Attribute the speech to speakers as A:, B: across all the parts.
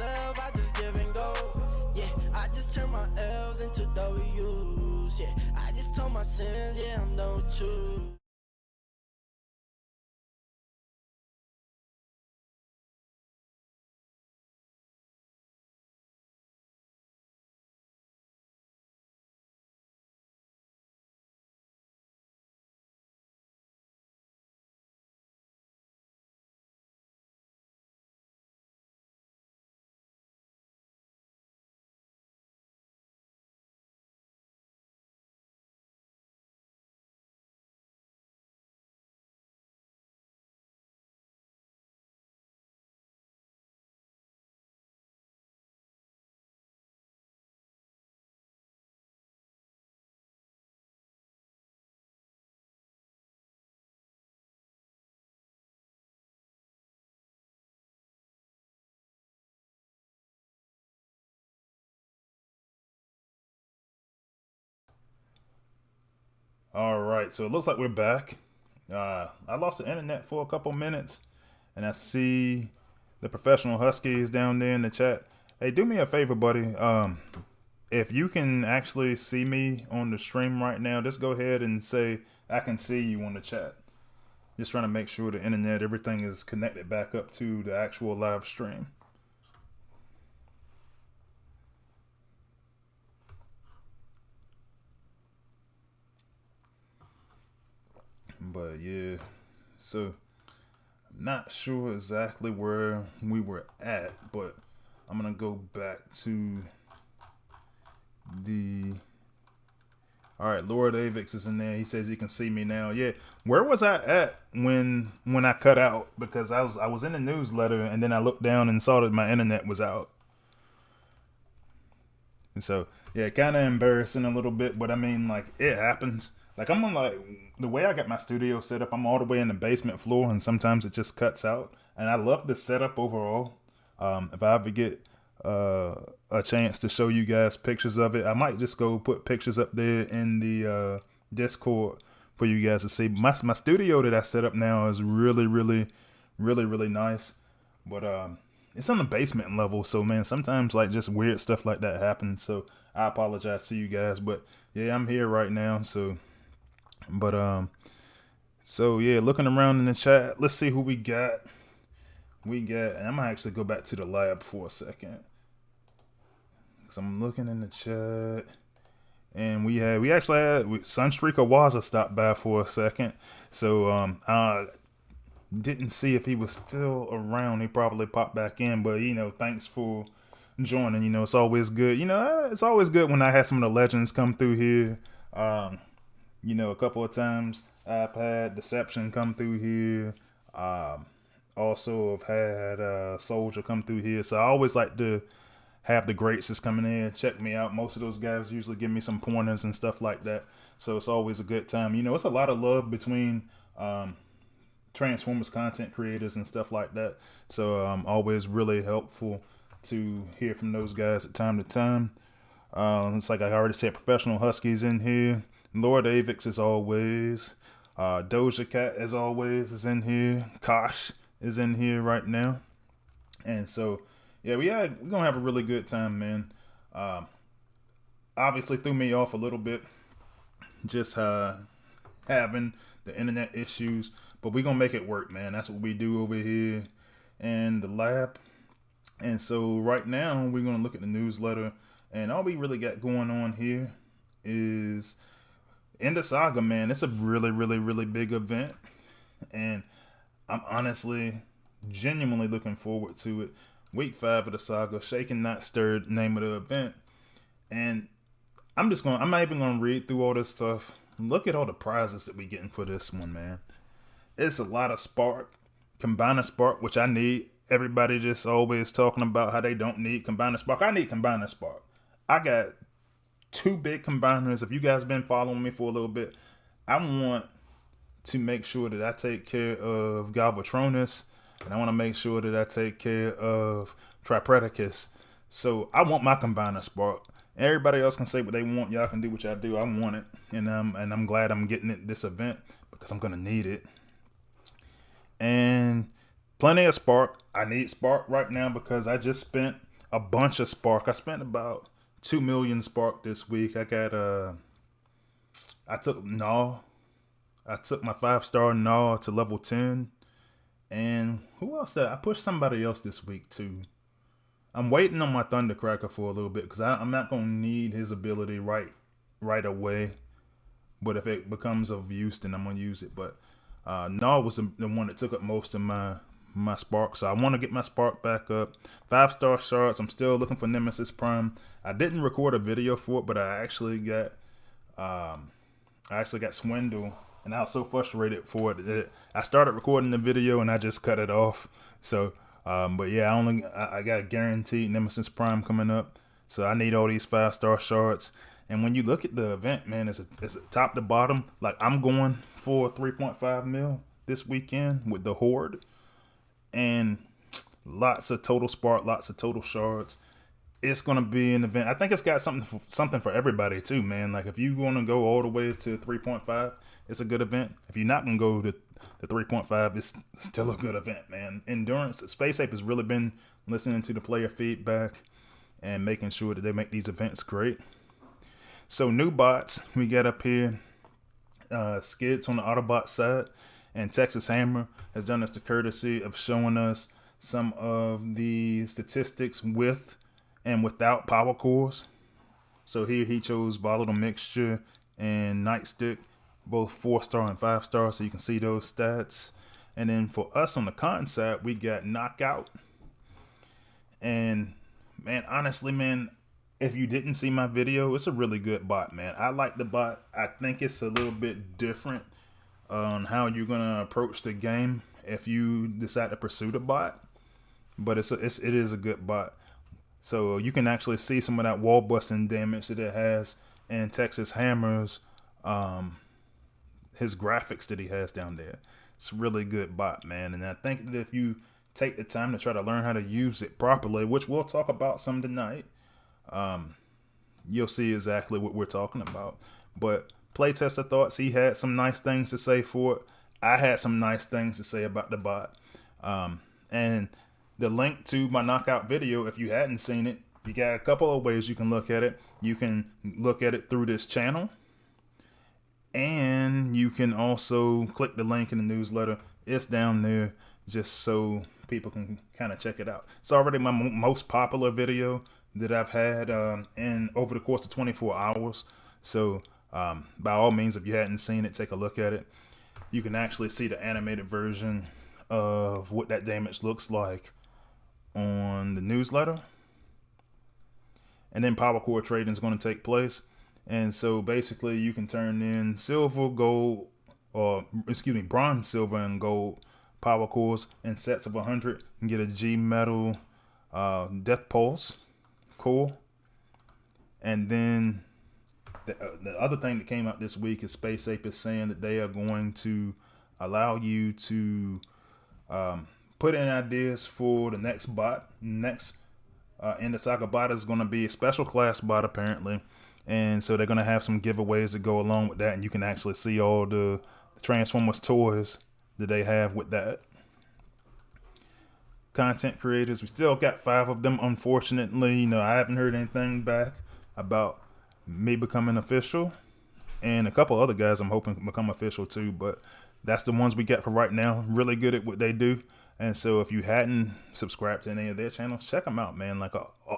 A: myself, I just give and go. Yeah, I just turn my L's into W's. Yeah, I just told my sins, yeah, I'm done with you.
B: All right, so it looks like we're back. I lost the internet for a couple minutes, and I see the professional Huskies down there in the chat. Hey, do me a favor, buddy. If you can actually see me on the stream right now, just go ahead and say I can see you on the chat. Just trying to make sure the internet, everything is connected back up to the actual live stream. But yeah, so I'm not sure exactly where we were at, but I'm gonna go back to the. All right, Lord Avix is in there. He says he can see me now. Yeah, where was I at when I cut out? Because I was in the newsletter and then I looked down and saw that my internet was out. And so yeah, kind of embarrassing a little bit, but I mean like it happens. Like I'm on like the way I got my studio set up. I'm all the way in the basement floor, and sometimes it just cuts out. And I love the setup overall. If I ever get a chance to show you guys pictures of it, I might just go put pictures up there in the Discord for you guys to see. My studio that I set up now is really nice, but it's on the basement level, so man, sometimes like just weird stuff like that happens. So I apologize to you guys, but yeah, I'm here right now. So, but so yeah, looking around in the chat, let's see who we got. And I'm gonna actually go back to the lab for a second. So I'm looking in the chat, and we actually had Sunstreaker Waza stopped by for a second. So I didn't see if he was still around. He probably popped back in, but thanks for joining. It's always good. It's always good when I have some of the legends come through here. A couple of times I've had Deception come through here. Also, I've had Soldier come through here. So I always like to have the greats just coming in, check me out. Most of those guys usually give me some pointers and stuff like that. So it's always a good time. It's a lot of love between Transformers content creators and stuff like that. So always really helpful to hear from those guys at time to time. It's like I already said, Professional Huskies in here. Lord Avix as always. Doja Cat as always is in here. Kosh is in here right now. And so yeah, we're gonna have a really good time, man. Obviously threw me off a little bit, just having the internet issues, but we're gonna make it work, man. That's what we do over here in the lab. And so right now we're gonna look at the newsletter, and all we really got going on here is End of Saga, man. It's a really big event, and I'm honestly genuinely looking forward to it. Week 5 of the saga, Shaken Not Stirred, name of the event. And I'm not even gonna read through all this stuff. Look at all the prizes that we getting for this one, man. It's a lot of spark, combiner spark, which I need. Everybody just always talking about how they don't need combiner spark. I need combiner spark. I got 2 big combiners. If you guys been following me for a little bit, I want to make sure that I take care of Galvatronus, and I want to make sure that I take care of Tripredacus. So I want my combiner spark. Everybody else can say what they want. Y'all can do what y'all do. I want it, and I'm glad I'm getting it this event because I'm gonna need it. And plenty of spark. I need spark right now because I just spent a bunch of spark. I spent about 2 million spark this week. I got I took Gnaw. I took my 5-star Gnaw to level 10. And who else did I pushed somebody else this week too? I'm waiting on my Thundercracker for a little bit because I'm not gonna need his ability right away. But if it becomes of use, then I'm gonna use it. But Gnaw was the one that took up most of my spark, so I want to get my spark back up. 5-star shards. I'm still looking for Nemesis Prime. I didn't record a video for it, but I actually got swindled, and I was so frustrated for it that I started recording the video and I just cut it off. So, but yeah, I got a guaranteed Nemesis Prime coming up, so I need all these 5-star shards. And when you look at the event, man, it's a top to bottom. Like, I'm going for 3.5 mil this weekend with the Horde. And lots of total spark, lots of total shards. It's going to be an event. I think it's got something for everybody too, man. Like, if you want to go all the way to 3.5, it's a good event. If you're not going to go to 3.5, it's still a good event, man. Endurance, Space Ape has really been listening to the player feedback and making sure that they make these events great. So new bots we got up here, Skids on the Autbot side, and Texas Hammer has done us the courtesy of showing us some of the statistics with and without power cores. So here he chose Volatile Mixture and Nightstick, both 4-star and 5-star, so you can see those stats. And then for us on the con side, we got Knockout. And man, honestly, man, if you didn't see my video, it's a really good bot, man. I like the bot. I think it's a little bit different on how you're gonna approach the game if you decide to pursue the bot. But it is a good bot. So you can actually see some of that wall busting damage that it has, and Texas Hammer's his graphics that he has down there. It's a really good bot, man. And I think that if you take the time to try to learn how to use it properly, which we'll talk about some tonight, you'll see exactly what we're talking about. But playtester thoughts, he had some nice things to say for it. I had some nice things to say about the bot. And the link to my knockout video, if you hadn't seen it, you got a couple of ways you can look at it. You can look at it through this channel, and you can also click the link in the newsletter. It's down there just so people can kind of check it out. It's already my most popular video that I've had in over the course of 24 hours. So by all means, if you hadn't seen it, take a look at it. You can actually see the animated version of what that damage looks like on the newsletter. And then power core trading is going to take place. And so basically you can turn in silver, gold, or excuse me, bronze, silver, and gold power cores in sets of 100 and get a G metal Death Pulse core. And then the other thing that came out this week is Space Ape is saying that they are going to allow you to put in ideas for the next bot. Next in the Saga bot is going to be a special class bot apparently. And so they're going to have some giveaways that go along with that. And you can actually see all the Transformers toys that they have with that. Content creators, we still got 5 of them, unfortunately. You know, I haven't heard anything back about me becoming official. And a couple other guys I'm hoping can become official too. But that's the ones we got for right now. Really good at what they do. And so if you hadn't subscribed to any of their channels, check them out, man. Like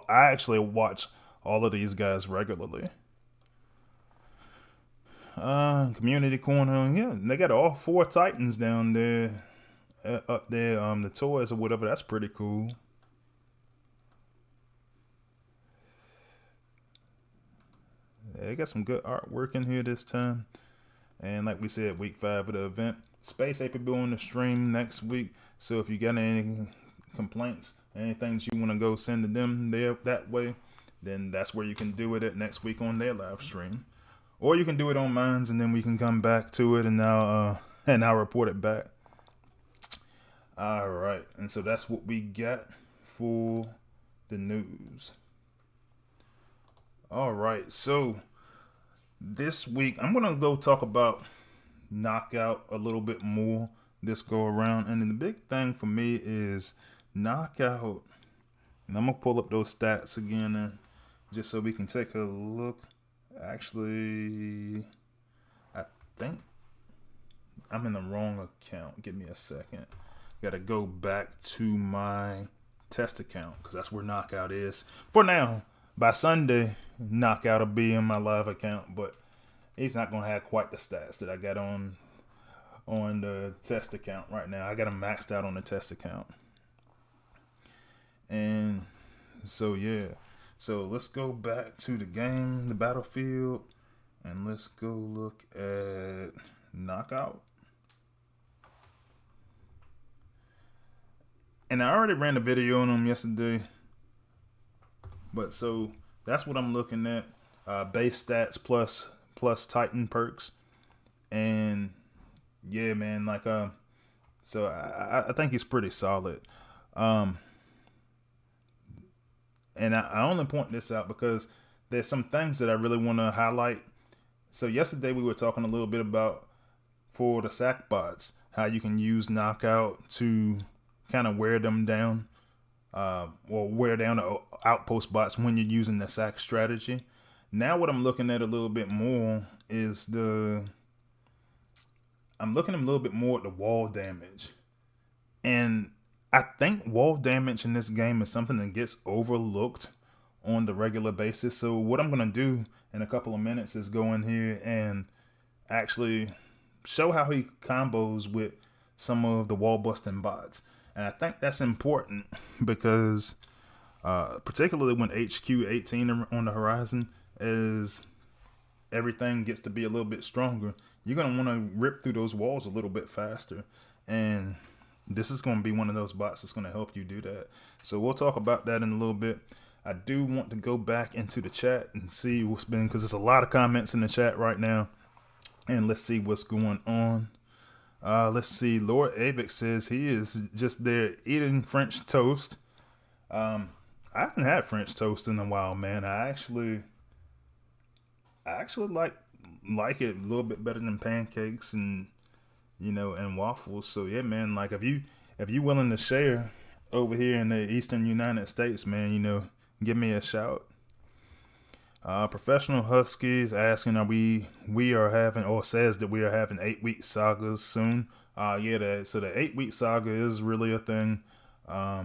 B: I actually watch all of these guys regularly. Community corner, yeah, they got all 4 Titans down there, up there, the toys or whatever. That's pretty cool. They got some good artwork in here this time. And like we said, week 5 of the event. Space Ape will be on the stream next week. So if you got any complaints, anything you want to go send to them there that way, then that's where you can do it at next week on their live stream. Or you can do it on mine, and then we can come back to it and I'll report it back. All right, and so that's what we got for the news. All right, so this week I'm gonna go talk about Knockout a little bit more this go around, and then the big thing for me is Knockout And I'm gonna pull up those stats again, just so we can take a look. Actually, I think I'm in the wrong account. Give me a second. Gotta go back to my test account because that's where Knockout is for now. By Sunday, Knockout will be in my live account, but he's not gonna have quite the stats that I got on the test account right now. I got him maxed out on the test account. And so yeah, so let's go back to the game, the battlefield, and let's go look at Knockout. And I already ran a video on him yesterday, but so that's what I'm looking at. Base stats plus Titan perks, and yeah, man, like so I think he's pretty solid. And I only point this out because there's some things that I really want to highlight. So yesterday we were talking a little bit about, for the sack bots, how you can use Knockout to kind of wear them down, or wear down the outpost bots when you're using the sack strategy. Now what I'm looking at a little bit more is I'm looking a little bit more at the wall damage. And I think wall damage in this game is something that gets overlooked on the regular basis. So what I'm going to do in a couple of minutes is go in here and actually show how he combos with some of the wall busting bots. And I think that's important because particularly when HQ 18 on the horizon, as everything gets to be a little bit stronger, you're going to want to rip through those walls a little bit faster. And this is going to be one of those bots that's going to help you do that. So we'll talk about that in a little bit. I do want to go back into the chat and see what's been, because there's a lot of comments in the chat right now. And let's see what's going on. Let's see. Lord Avix says he is just there eating French toast. I haven't had French toast in a while, man. I actually like it a little bit better than pancakes and and waffles. So yeah, man, like if you willing to share over here in the Eastern United States, man, give me a shout. Professional Huskies asking, we are having, or says that we are having 8-week sagas soon. So the 8-week saga is really a thing. I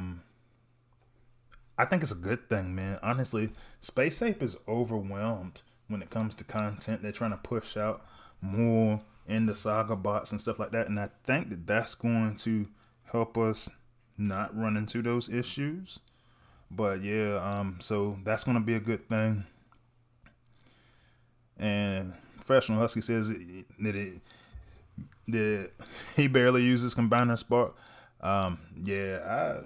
B: think it's a good thing, man. Honestly, Space Ape is overwhelmed when it comes to content. They're trying to push out more in the saga bots and stuff like that, and I think that that's going to help us not run into those issues. But yeah, so that's going to be a good thing. And Professional Husky says that he barely uses Combiner Spark. Yeah,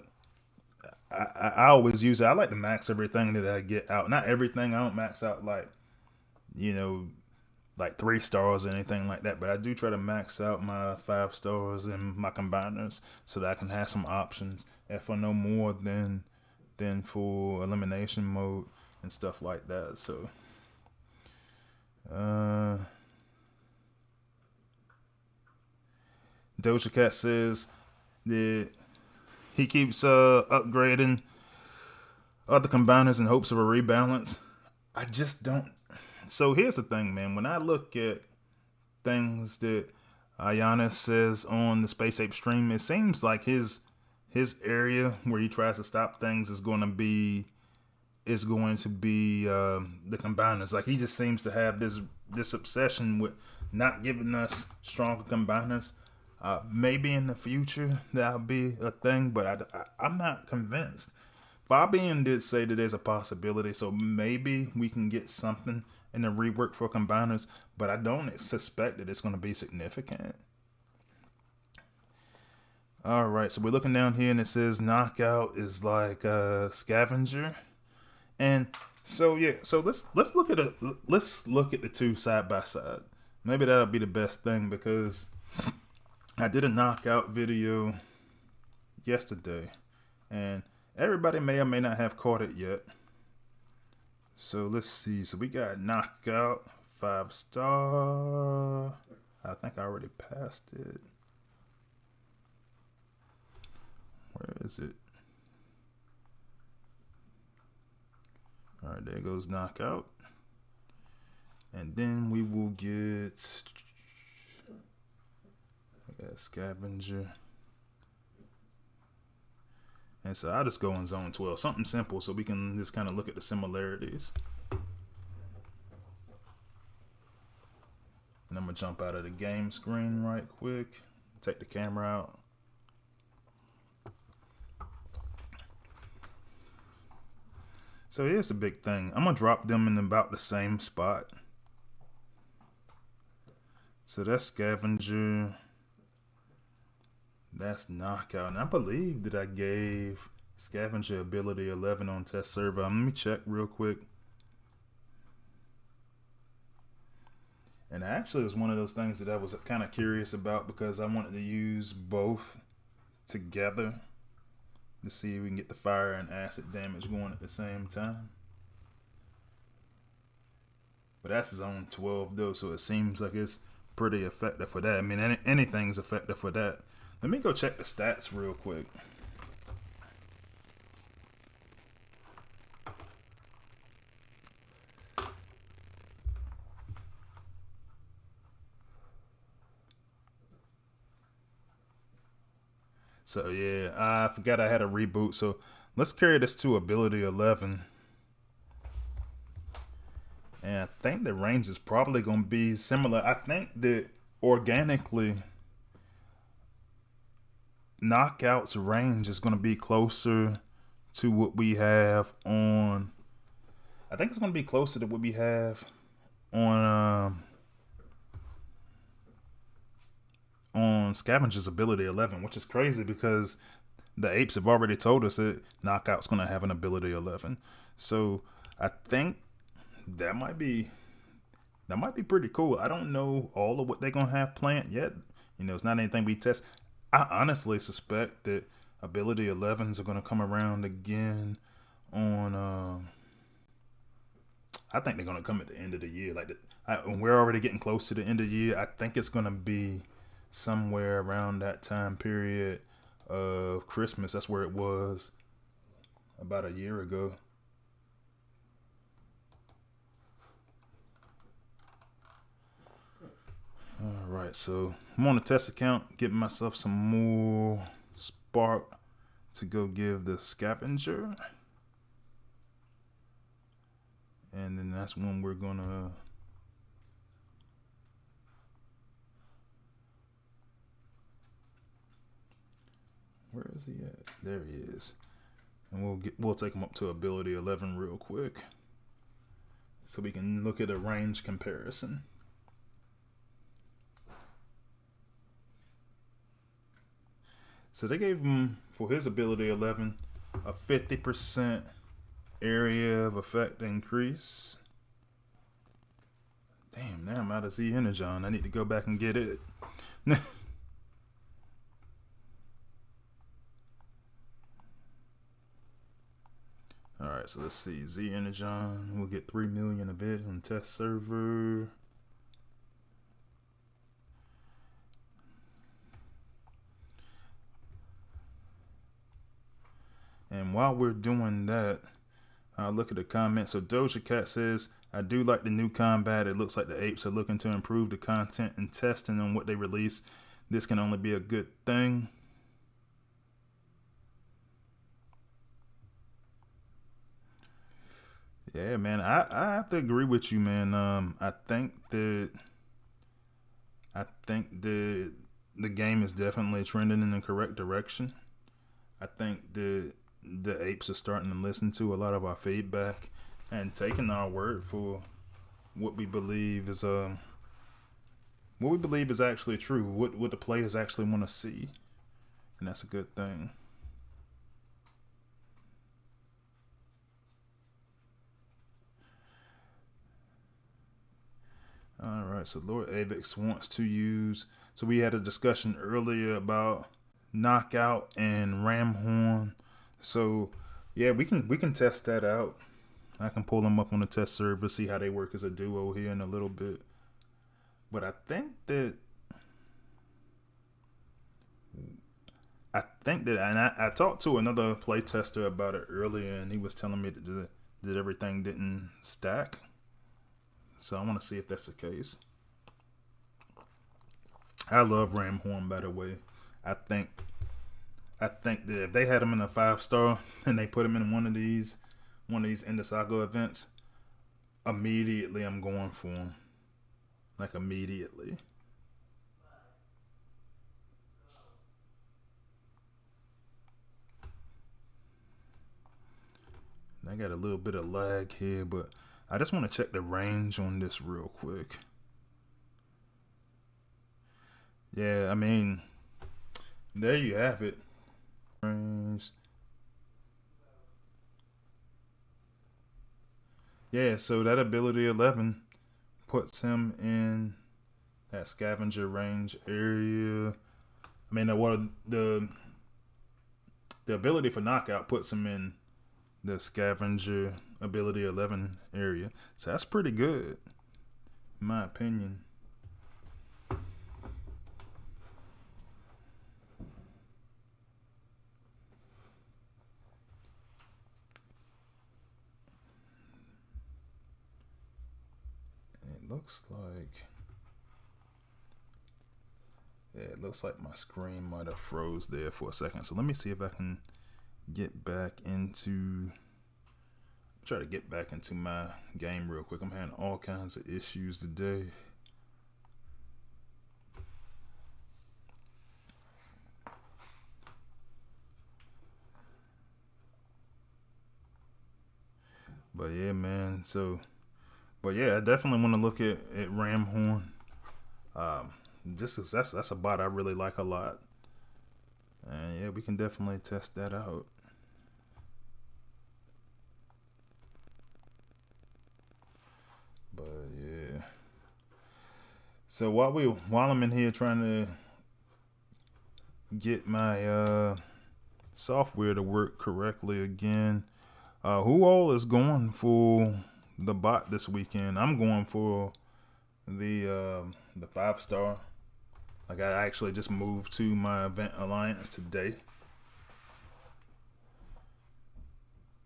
B: I always use it. I like to max everything that I get out. Not everything. I don't max out like 3 stars or anything like that, but I do try to max out my 5 stars and my combiners so that I can have some options, and for no more than for elimination mode and stuff like that. So Doja Cat says that he keeps upgrading other combiners in hopes of a rebalance. I just don't. So here's the thing, man. When I look at things that Giannis says on the Space Ape stream, it seems like his area where he tries to stop things is going to be the combiners. Like, he just seems to have this obsession with not giving us stronger combiners. Maybe in the future that'll be a thing, but I'm not convinced. Fabian did say that there's a possibility, so maybe we can get something in the rework for combiners, but I don't suspect that it's going to be significant. All right, so we're looking down here and it says Knockout is like a scavenger, and so yeah, so let's look at the two side by side. Maybe that'll be the best thing, because I did a Knockout video yesterday, and everybody may or may not have caught it yet. So let's see. So we got Knockout 5-star. I think I already passed it. Where is it? Alright, there goes knockout. And then we will get scavenger. And so I'll just go in zone 12. Something simple so we can just kind of look at the similarities. And I'm going to jump out of the game screen right quick. Take the camera out. So here's the big thing. I'm going to drop them in about the same spot. So that's scavenger. That's knockout. And I believe that I gave scavenger ability 11 on test server. Let me check real quick. And actually it was one of those things that I was kind of curious about because I wanted to use both together to see if we can get the fire and acid damage going at the same time. But that's zone 12 though, so it seems like it's pretty effective for that. I mean, anything's effective for that. Let me go check the stats real quick. So yeah, I forgot I had a reboot. So let's carry this to ability 11. And I think the range is probably going to be similar. I think that organically, Knockout's range is going to be closer to what we have on. I think it's going to be closer to what we have on Scavenger's ability 11, which is crazy because the apes have already told us that Knockout's going to have an ability 11. So I think that might be pretty cool. I don't know all of what they're going to have planned yet. You know, it's not anything we test. I honestly suspect that ability 11s are going to come around again on I think they're going to come at the end of the year. Like when we're already getting close to the end of the year, I think it's going to be somewhere around that time period of Christmas. That's where it was about a year ago. All right, so I'm on the test account, getting myself some more spark to go give the scavenger. And then that's when we're gonna where is he at? There he is. And we'll take him up to ability 11 real quick so we can look at a range comparison. So they gave him, for his ability 11, a 50% area of effect increase. Damn, now I'm out of Z Energon. I need to go back and get it. Alright, so let's see. Z Energon, we'll get 3 million of it on test server. And while we're doing that, I'll look at the comments. So Doja Cat says, I do like the new combat. It looks like the apes are looking to improve the content and testing on what they release. This can only be a good thing. Yeah, man, I have to agree with you, man. I think that the game is definitely trending in the correct direction. I think that the apes are starting to listen to a lot of our feedback and taking our word for what we believe is actually true, what the players actually want to see, and that's a good thing. All right, so Lord Avex wants to use. So we had a discussion earlier about Knockout and Ramhorn. So yeah, we can test that out. I can pull them up on the test server, see how they work as a duo here in a little bit. But I think that, and I talked to another playtester about it earlier, and he was telling me that that everything didn't stack. So I want to see if that's the case. I love Ram Horn, by the way. I think that if they had him in a 5-star and they put him in one of these Indiesaga events, immediately I'm going for him. Like immediately. And I got a little bit of lag here, but I just want to check the range on this real quick. Yeah, I mean, there you have it. Range. Yeah, so that ability 11 puts him in that scavenger range area. I mean, the ability for knockout puts him in the scavenger ability 11 area. So that's pretty good, in my opinion. It looks like my screen might have froze there for a second. So let me see if I can try to get back into my game real quick. I'm having all kinds of issues today. But yeah, man. But yeah, I definitely want to look at Ram Horn. Just 'cause that's a bot I really like a lot. And yeah, we can definitely test that out. But yeah. So while I'm in here trying to get my software to work correctly again, who all is going for the bot this weekend? I'm going for the 5-star. Like I actually just moved to my event alliance today.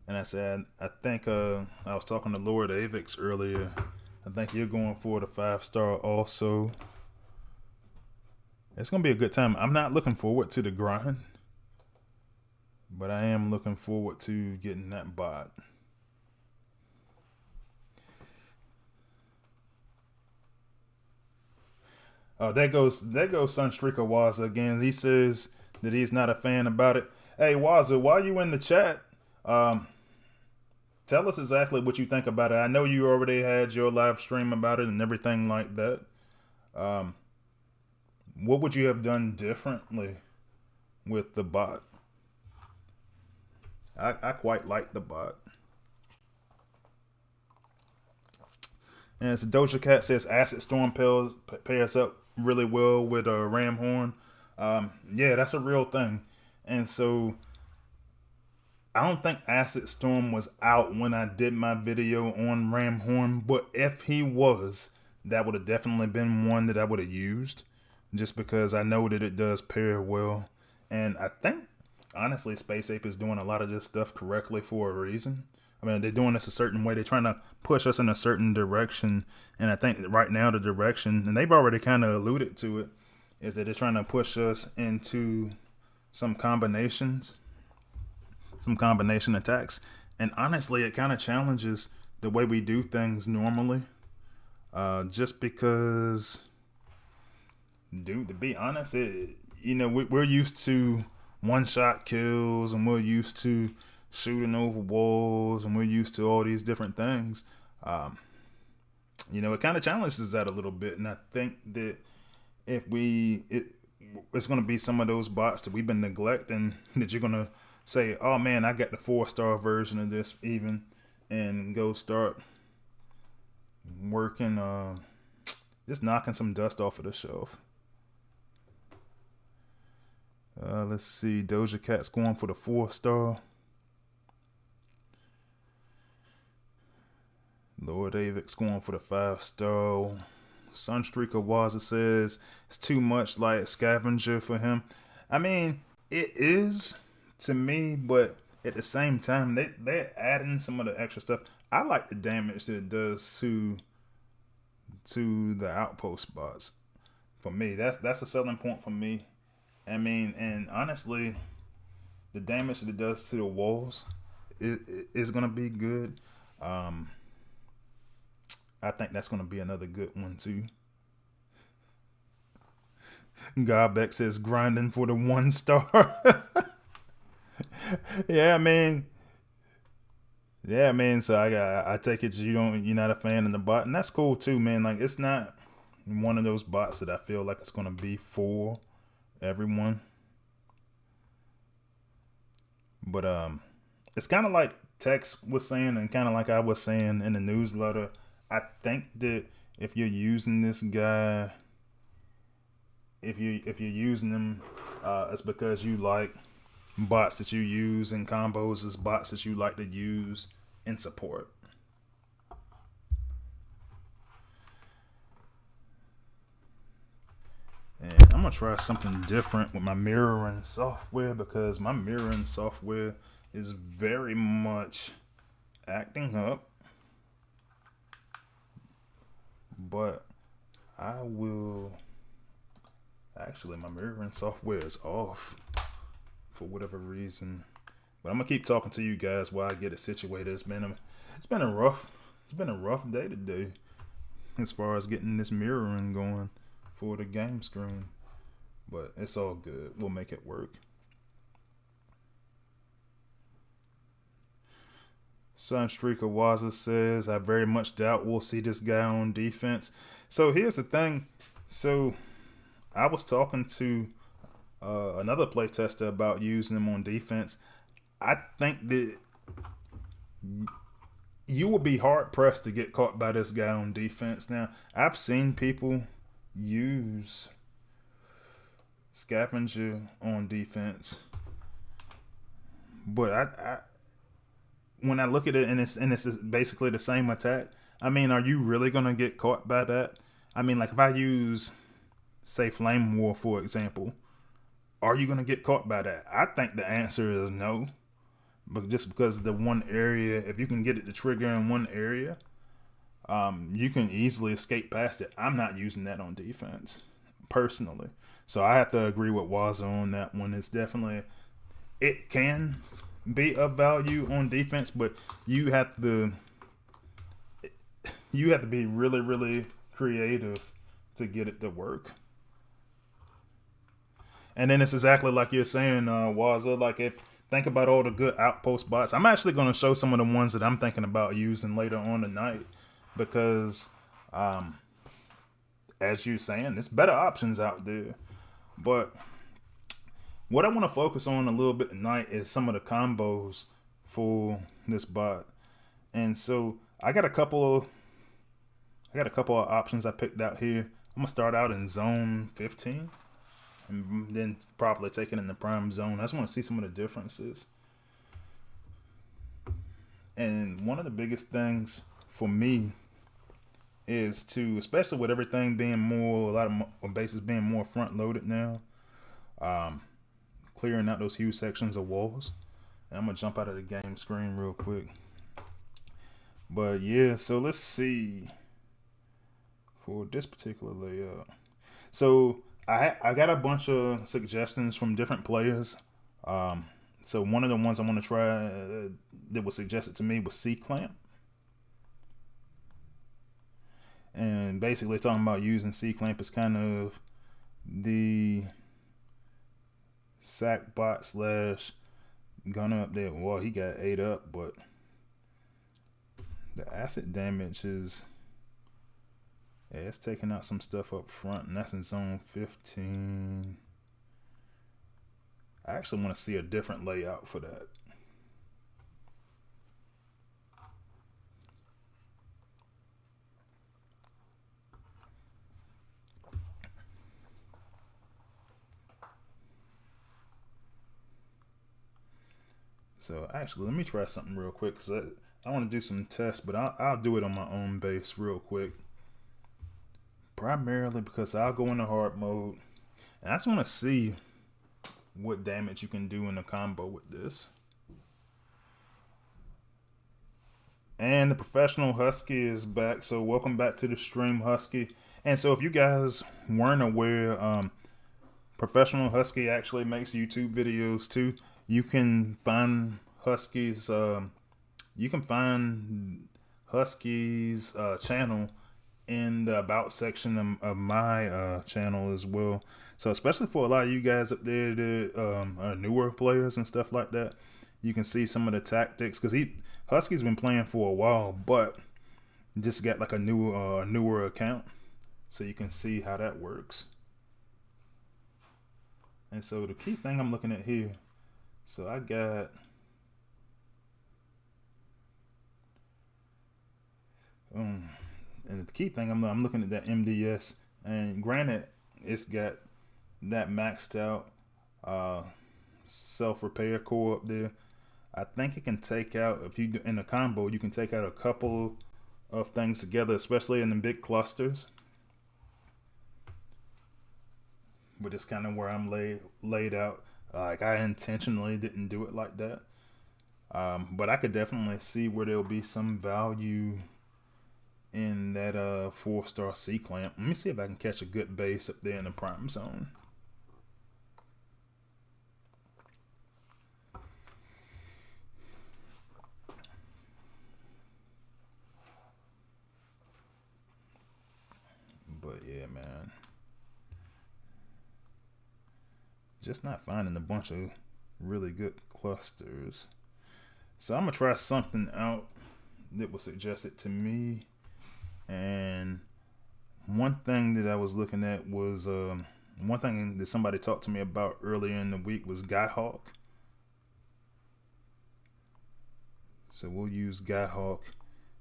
B: And I said, I think I was talking to Lord Avix earlier. I think you're going for the 5-star also. It's going to be a good time. I'm not looking forward to the grind, but I am looking forward to getting that bot. Oh, there goes Sunstreaker Waza again. He says that he's not a fan about it. Hey Waza, while you in the chat, tell us exactly what you think about it. I know you already had your live stream about it and everything like that. What would you have done differently with the bot? I quite like the bot. And so Doja Cat says Acid Storm pairs up really well with a Ram Horn. Yeah, that's a real thing. And so I don't think Acid Storm was out when I did my video on Ram Horn, but if he was, that would have definitely been one that I would have used, just because I know that it does pair well. And I think, honestly, Space Ape is doing a lot of this stuff correctly for a reason. I mean, they're doing this a certain way. They're trying to push us in a certain direction. And I think that right now the direction, and they've already kind of alluded to it, is that they're trying to push us into some combination attacks. And honestly, it kind of challenges the way we do things normally. Just because, dude, to be honest, we're used to one-shot kills, and we're used to shooting over walls, and we're used to all these different things. It kind of challenges that a little bit, and I think that if it's going to be some of those bots that we've been neglecting, that you're going to say, oh man, I got the 4-star version of this even, and go start working, just knocking some dust off of the shelf. Let's see, Doja Cat's going for the 4-star. Lord Avix going for the 5-star. Sunstreaker Waza says it's too much like Scavenger for him. I mean, it is to me, but at the same time, they're adding some of the extra stuff. I like the damage that it does to the outpost bots. For me, that's a selling point for me. I mean, and honestly, the damage that it does to the walls is gonna be good. I think that's gonna be another good one too. Godbeck says grinding for the 1 star. Yeah, I mean, yeah, man. So I take it you're not a fan of the bot, and that's cool too, man. Like it's not one of those bots that I feel like it's gonna be for everyone. But it's kind of like Tex was saying, and kind of like I was saying in the newsletter. I think that if you're using this guy, if you're using them, it's because you like bots that you use in combos as bots that you like to use in support. And I'm gonna try something different with my mirroring software, because my mirroring software is very much acting up. But I will actually, my mirroring software is off for whatever reason. But I'm gonna keep talking to you guys while I get it situated. It's been a rough day today as far as getting this mirroring going for the game screen. But it's all good. We'll make it work. Sunstreaker Waza says, I very much doubt we'll see this guy on defense. So here's the thing. So I was talking to another playtester about using him on defense. I think that you will be hard pressed to get caught by this guy on defense. Now, I've seen people use Scavenger on defense, but I when I look at it and it's basically the same attack, I mean, are you really gonna get caught by that? I mean, like if I use, say, Flame War for example, are you gonna get caught by that? I think the answer is no. But just because the one area, if you can get it to trigger in one area, you can easily escape past it. I'm not using that on defense, personally. So I have to agree with Waza on that one. It's definitely, it can be of value on defense, but you have to be really, really creative to get it to work. And then it's exactly like you're saying, Waza, like think about all the good outpost bots. I'm actually going to show some of the ones that I'm thinking about using later on tonight, because as you're saying, there's better options out there. But what I want to focus on a little bit tonight is some of the combos for this bot. And so I got a couple of options I picked out here. I'm gonna start out in zone 15 and then probably take it in the prime zone. I just want to see some of the differences. And one of the biggest things for me is to, especially with everything being more, a lot of bases being more front loaded now, clearing out those huge sections of walls. And I'm gonna jump out of the game screen real quick. But yeah, so let's see for this particular layout. So I got a bunch of suggestions from different players. So one of the ones I want to try that was suggested to me was C-Clamp. And basically talking about using C-Clamp is kind of the sack bot slash gunner up there. Well, he got 8 up, but the acid damage is, yeah, it's taking out some stuff up front, and that's in zone 15. I actually want to see a different layout for that. So actually, let me try something real quick, because I want to do some tests, but I'll do it on my own base real quick. Primarily because I'll go into hard mode, and I just want to see what damage you can do in a combo with this. And the professional Husky is back. So welcome back to the stream, Husky. And so if you guys weren't aware, professional Husky actually makes YouTube videos too. You can find Husky's channel in the about section of my channel as well. So especially for a lot of you guys up there that are newer players and stuff like that, you can see some of the tactics, because Husky's been playing for a while, but just got like a newer account, so you can see how that works. And so the key thing I'm looking at here, so I got and the key thing I'm looking at that MDS, and granted it's got that maxed out self-repair core up there. I think it can take out, if you in a combo, you can take out a couple of things together, especially in the big clusters. But it's kind of where I'm laid out. Like, I intentionally didn't do it like that. But I could definitely see where there'll be some value in that 4-star C-clamp. Let me see if I can catch a good base up there in the prime zone. But yeah, man, just not finding a bunch of really good clusters. So I'm gonna try something out that was suggested to me. And one thing that I was looking at was one thing that somebody talked to me about earlier in the week was Skyhawk. So we'll use Skyhawk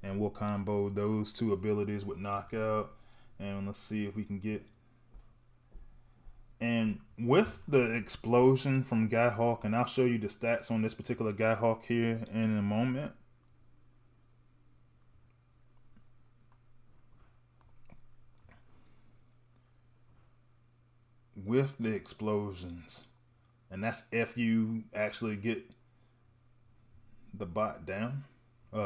B: and we'll combo those two abilities with Knockout, and let's see if we can get. And with the explosion from Skyhawk, and I'll show you the stats on this particular Skyhawk here in a moment. With the explosions, and that's if you actually get the bot down,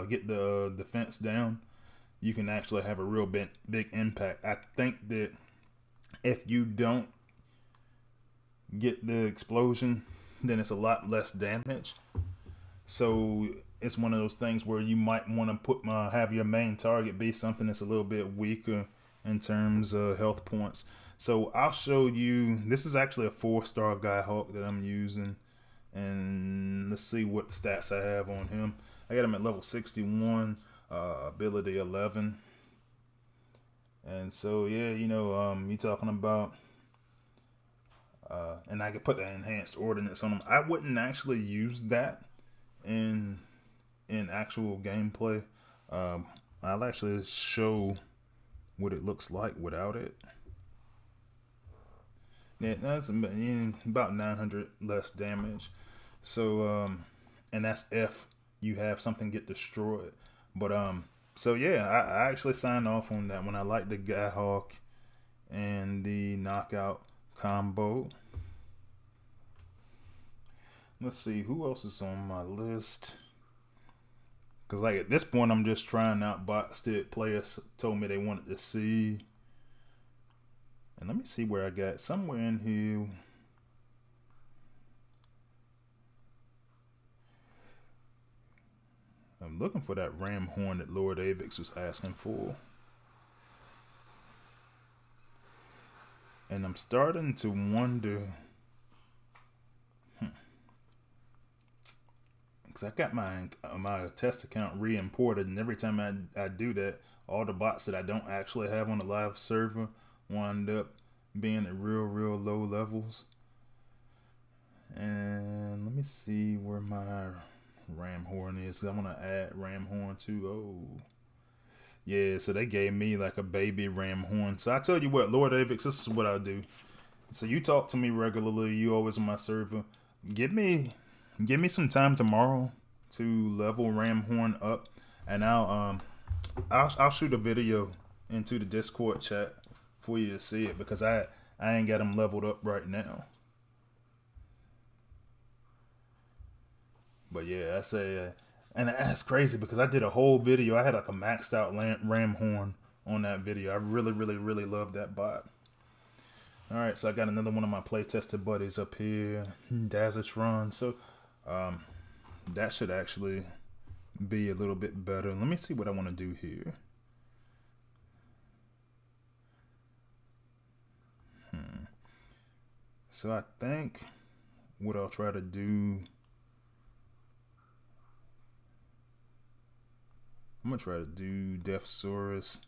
B: get the defense down, you can actually have a real big impact. I think that if you don't get the explosion, then it's a lot less damage. So it's one of those things where you might want to have your main target be something that's a little bit weaker in terms of health points. So I'll show you. This is actually a 4-star Skyhawk that I'm using, and let's see what stats I have on him. I got him at level 61, ability 11, and so yeah, you know, you talking about, and I could put that enhanced ordnance on him. I wouldn't actually use that in actual gameplay. I'll actually show what it looks like without it. Yeah, that's about 900 less damage. So, and that's if you have something get destroyed. But, so yeah, I actually signed off on that one. I like the Skyhawk and the Knockout combo. Let's see, who else is on my list? Because, like, at this point, I'm just trying out bots that players told me they wanted to see. And let me see where I got somewhere in here. I'm looking for that ram horn that Lord Avix was asking for. And I'm starting to wonder. Because I got my test account re-imported, and every time I do that, all the bots that I don't actually have on the live server wind up being at real low levels. And let me see where my ram horn is, because I want to add ram horn too. Oh yeah, so they gave me like a baby ram horn. So I tell you what, Lord Avix, this is what I'll do. So you talk to me regularly, you always on my server. Give me some time tomorrow to level ram horn up, and I'll shoot a video into the Discord chat for you to see it, because I ain't got them leveled up right now. But yeah, I say, And that's crazy because I did a whole video. I had like a maxed out ram horn on that video. I really, really, really love that bot. All right, so I got another one of my playtested buddies up here, Dazatron. So that should actually be a little bit better. Let me see what I want to do here. So I think what I'll try to do, I'm gonna try to do Deathsaurus,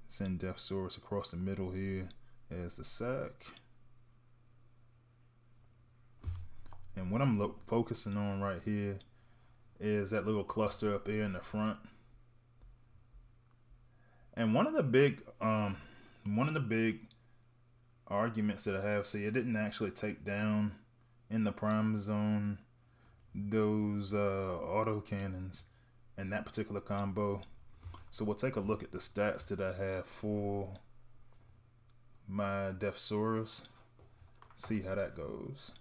B: send Deathsaurus across the middle here as the sack. And what I'm focusing on right here is that little cluster up here in the front. And one of the big arguments that I have, see, it didn't actually take down in the prime zone those autocannons in that particular combo. So we'll take a look at the stats that I have for my Deathsaurus, see how that goes.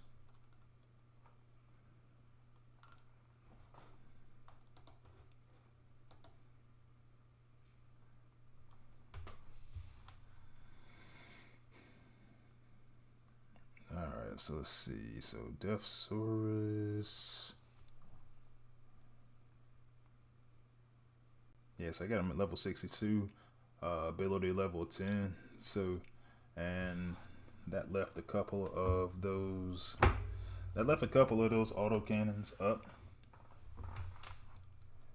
B: Alright, so let's see. So Deathsaurus. Yes, I got him at level 62, ability level 10. So, and that left a couple of those autocannons up.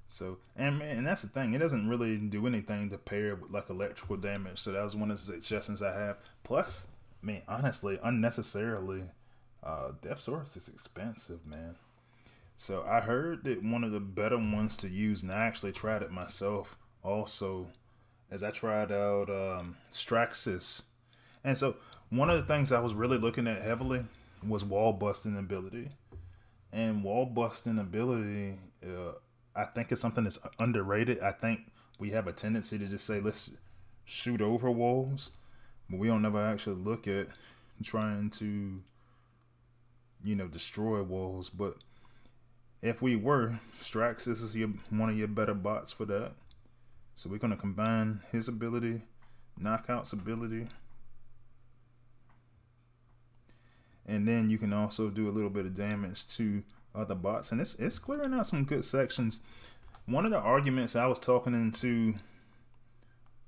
B: So, and that's the thing, it doesn't really do anything to pair with like electrical damage. So that was one of the suggestions I have. Plus, I mean, honestly, unnecessarily, Deathsaurus is expensive, man. So I heard that one of the better ones to use, and I actually tried it myself also, as I tried out Straxus. And so one of the things I was really looking at heavily was wall busting ability. And wall busting ability, I think it's something that's underrated. I think we have a tendency to just say, let's shoot over walls, but we don't never actually look at trying to, you know, destroy walls. But if we were, Straxus is one of your better bots for that. So we're going to combine his ability, Knockout's ability. And then you can also do a little bit of damage to other bots. And it's clearing out some good sections. One of the arguments, I was talking into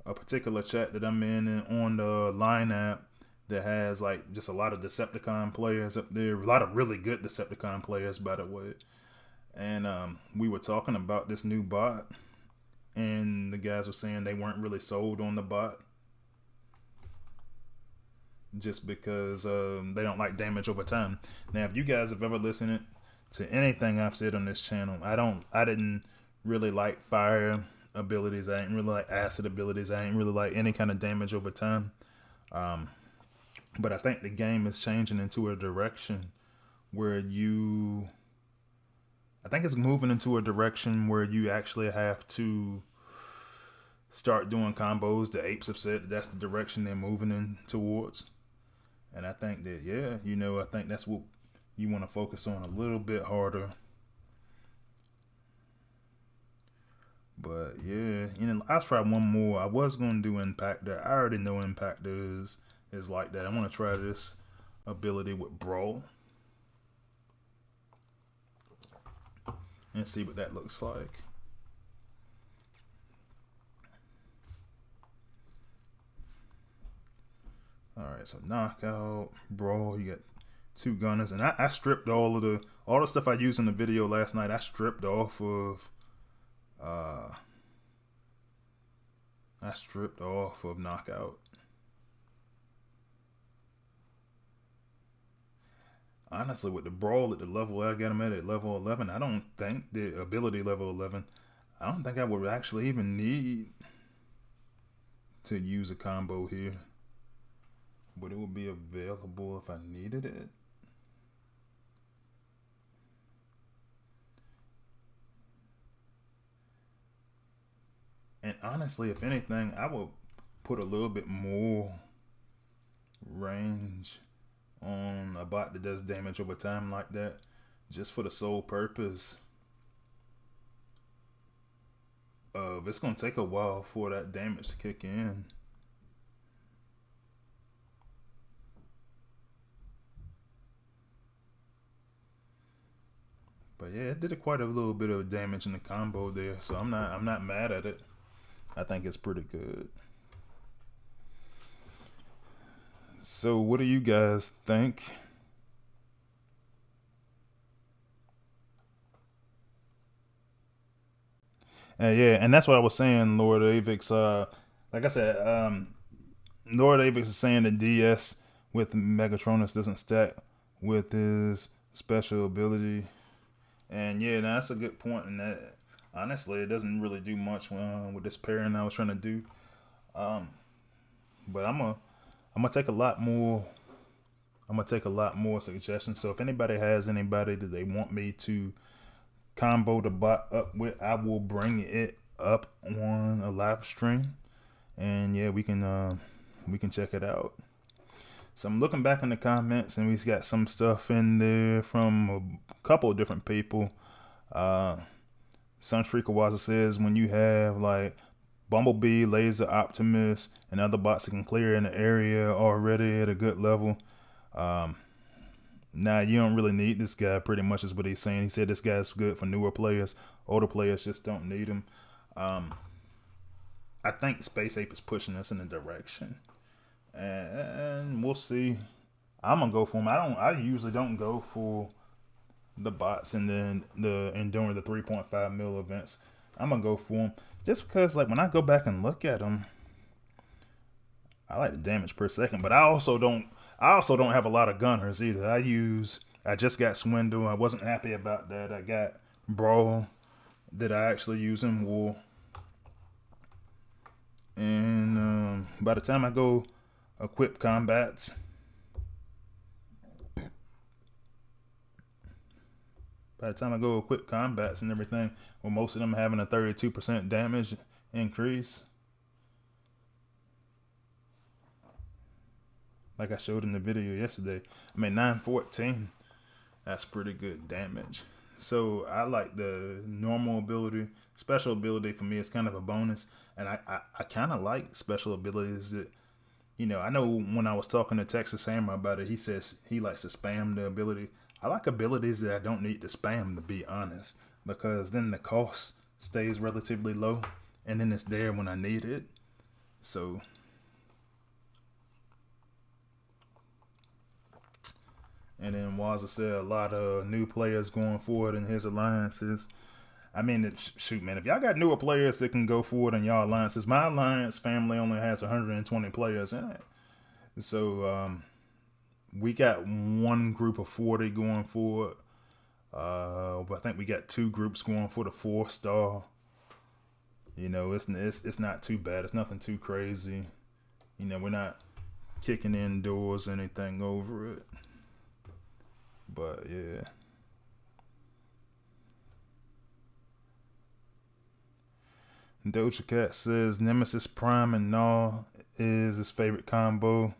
B: a particular chat that I'm in on the Line app that has like just a lot of Decepticon players up there. A lot of really good Decepticon players, by the way. And we were talking about this new bot, and the guys were saying they weren't really sold on the bot just because they don't like damage over time. Now, if you guys have ever listened to anything I've said on this channel, I didn't really like fire abilities. I didn't really like acid abilities. I didn't really like any kind of damage over time. But I think the game is changing into a direction where I think it's moving into a direction where you actually have to start doing combos. The apes have said that's the direction they're moving in towards. And I think that, yeah, you know, I think that's what you want to focus on a little bit harder. But yeah, you know, I'll try one more. I was going to do Impactor. I already know Impactor is like that. I want to try this ability with Brawl and see what that looks like. Alright, so Knockout, Brawl, you got two gunners, and I stripped all the stuff I used in the video last night. I stripped off of Knockout. Honestly, with the Brawl at the level I got him at level 11, I don't think the ability level 11, I don't think I would actually even need to use a combo here. But it would be available if I needed it. And honestly, if anything, I would put a little bit more range on a bot that does damage over time like that, just for the sole purpose of it's gonna take a while for that damage to kick in. But yeah, it did quite a little bit of damage in the combo there, so I'm not mad at it. I think it's pretty good. So what do you guys think? Yeah, and that's what I was saying, Lord Avix. Like I said, Lord Avix is saying that DS with Megatronus doesn't stack with his special ability. And yeah, that's a good point. And that honestly, it doesn't really do much with this pairing I was trying to do. But I'm gonna take a lot more. I'm gonna take a lot more suggestions. So if anybody has anybody that they want me to combo the bot up with, I will bring it up on a live stream, and yeah, we can check it out. So I'm looking back in the comments, and we've got some stuff in there from a couple of different people. Sunstreakawaza says when you have like Bumblebee, Laser, Optimus, and other bots that can clear in the area already at a good level, nah, you don't really need this guy, pretty much is what he's saying. He said this guy's good for newer players. Older players just don't need him. I think Space Ape is pushing us in a direction. And we'll see. I'm gonna go for him. I usually don't go for the bots and then during the 3.5 mil events. I'm gonna go for him just because, like, when I go back and look at them, I like the damage per second, but I also don't have a lot of gunners either. I just got Swindle. I wasn't happy about that. I got Brawl that I actually use in War. And by the time I go equip combats, and everything, with most of them having a 32% damage increase, like I showed in the video yesterday, 914, that's pretty good damage. So I like the normal ability. Special ability for me is kind of a bonus, and I kind of like special abilities that, I know when I was talking to Texas Hammer about it, he says he likes to spam the ability. I like abilities that I don't need to spam, to be honest, because then the cost stays relatively low, and then it's there when I need it. So and then Waza said a lot of new players going forward in his alliances. Shoot, man, if y'all got newer players that can go forward in y'all alliances, my alliance family only has 120 players in it. So we got one group of 40 going forward. But I think we got two groups going for the 4-star. It's not too bad. It's nothing too crazy. We're not kicking in doors or anything over it. But yeah. Doja Cat says Nemesis Prime and Gnaw is his favorite combo,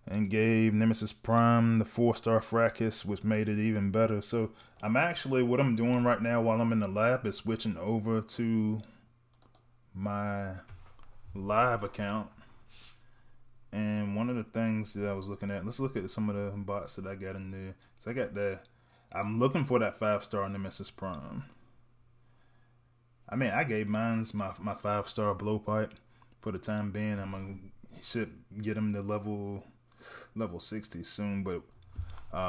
B: and gave Nemesis Prime the 4-star fracas, which made it even better. So what I'm doing right now while I'm in the lab is switching over to my live account. And one of the things that I was looking at, let's look at some of the bots that I got in there. So I'm looking for that 5-star Nemesis Prime. I gave mine's my 5-star blowpipe for the time being. Should get him to level 60 soon, but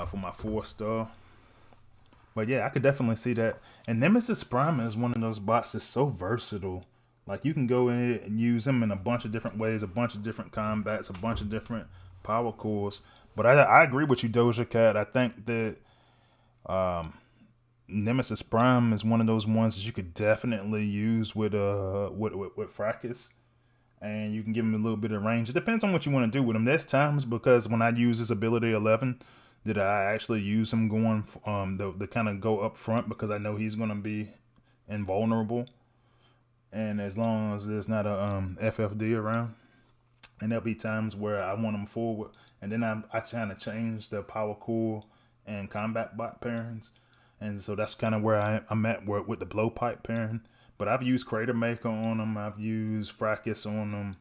B: for my 4-star. But yeah, I could definitely see that. And Nemesis Prime is one of those bots that's so versatile. Like, you can go in and use him in a bunch of different ways, a bunch of different combats, a bunch of different power cores. But I agree with you, Doja Cat. I think that Nemesis Prime is one of those ones that you could definitely use with Fracas, and you can give him a little bit of range. It depends on what you want to do with him. There's times, because when I use his ability 11, that I actually use him going the kind of go up front, because I know he's going to be invulnerable, and as long as there's not a FFD around. And there'll be times where I want him forward, and then I kind of change the power core and combat bot pairings. And so that's kind of where I'm at with the blowpipe pairing. But I've used Crater Maker on them. I've used Fracus on them.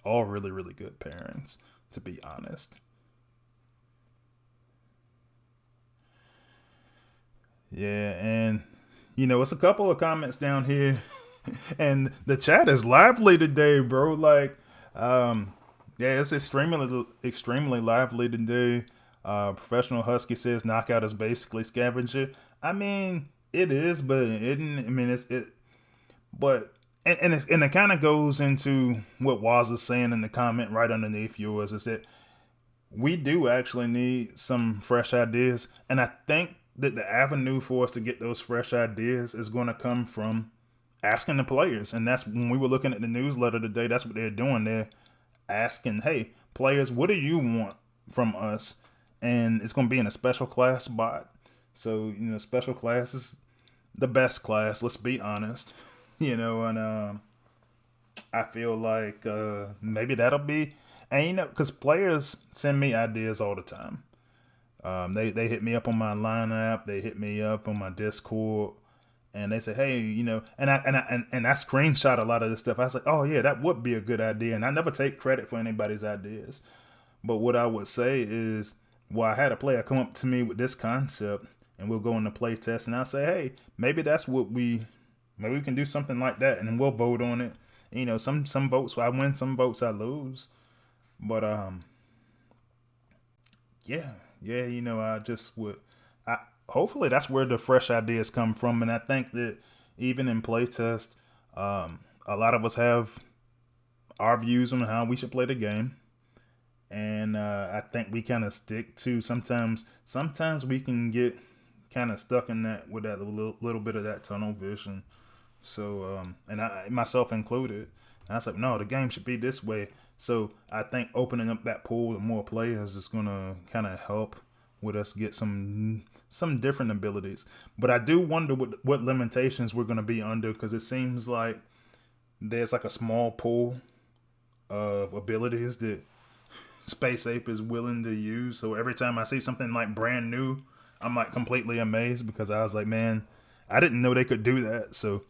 B: All really, really good pairings, to be honest. Yeah, and it's a couple of comments down here, and the chat is lively today, bro. Like, yeah, it's extremely lively today. Professional Husky says knockout is basically scavenger. I mean, it is, but it isn't. I mean, but and it kind of goes into what Waz is saying in the comment right underneath yours, is that we do actually need some fresh ideas, and I think that the avenue for us to get those fresh ideas is going to come from asking the players. And that's when we were looking at the newsletter today. That's what they're doing. They're asking, hey, players, what do you want from us? And it's going to be in a special class bot. So, special class is the best class. Let's be honest. And I feel like maybe that'll be, and because players send me ideas all the time. They hit me up on my line app. They hit me up on my Discord, and they say, hey, and I screenshot a lot of this stuff. I was like, oh yeah, that would be a good idea. And I never take credit for anybody's ideas. But what I would say is, well, I had a player come up to me with this concept, and we'll go into play test, and I'll say, hey, maybe we can do something like that, and then we'll vote on it. Some votes I win, some votes I lose. But yeah, I just would. Hopefully that's where the fresh ideas come from, and I think that even in playtest, a lot of us have our views on how we should play the game, and I think we kind of stick to sometimes we can get kind of stuck in that with that little bit of that tunnel vision. So and I myself included, and I said, no, the game should be this way. So I think opening up that pool to more players is gonna kind of help with us get some different abilities. But I do wonder what limitations we're gonna be under, because it seems like there's like a small pool of abilities that Space Ape is willing to use. So every time I see something like brand new, I'm like completely amazed, because I was like, man, I didn't know they could do that. So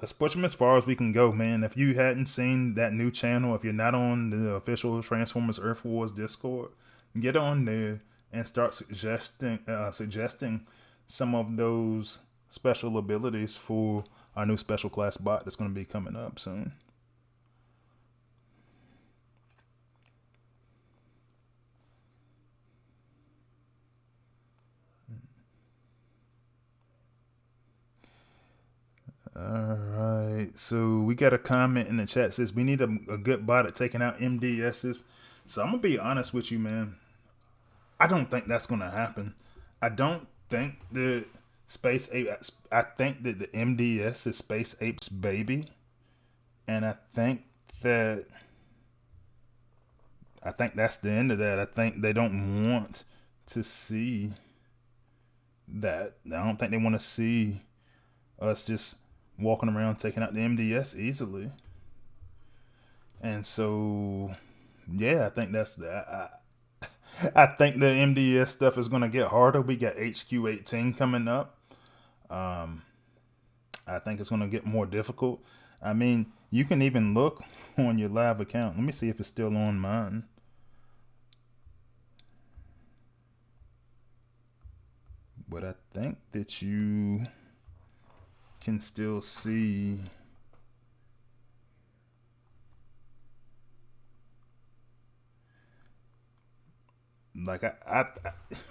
B: let's push them as far as we can go, man. If you hadn't seen that new channel, if you're not on the official Transformers Earth Wars Discord, get on there and start suggesting some of those special abilities for our new special class bot that's going to be coming up soon. All right, so we got a comment in the chat that says we need a good bot at taking out MDSs. So I'm gonna be honest with you, man. I don't think that's gonna happen. I don't think that Space Ape. I think that the MDS is Space Ape's baby, and I think that's the end of that. I think they don't want to see that. I don't think they want to see us just walking around taking out the MDS easily. And so, yeah, I think that's that. I think the MDS stuff is going to get harder. We got HQ18 coming up. I think it's going to get more difficult. I mean, you can even look on your live account. Let me see if it's still on mine. But I think that you can still see like I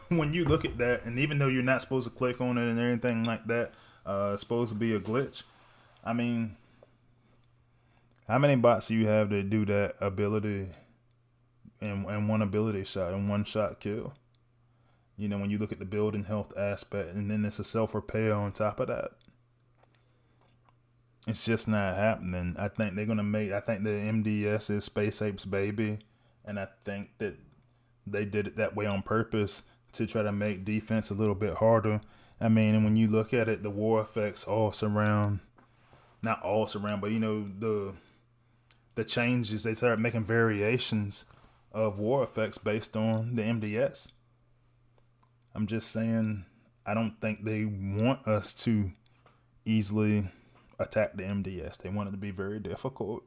B: when you look at that, and even though you're not supposed to click on it and everything like that, it's supposed to be a glitch. I mean, how many bots do you have that do that ability in one ability shot, in one shot kill? When you look at the build and health aspect, and then it's a self-repair on top of that. It's just not happening. I think they're gonna I think the MDS is Space Ape's baby, and I think that they did it that way on purpose to try to make defense a little bit harder. I mean, and when you look at it, the war effects all surround, not all surround, but the changes. They started making variations of war effects based on the MDS. I'm just saying, I don't think they want us to easily attack the MDS. They want it to be very difficult.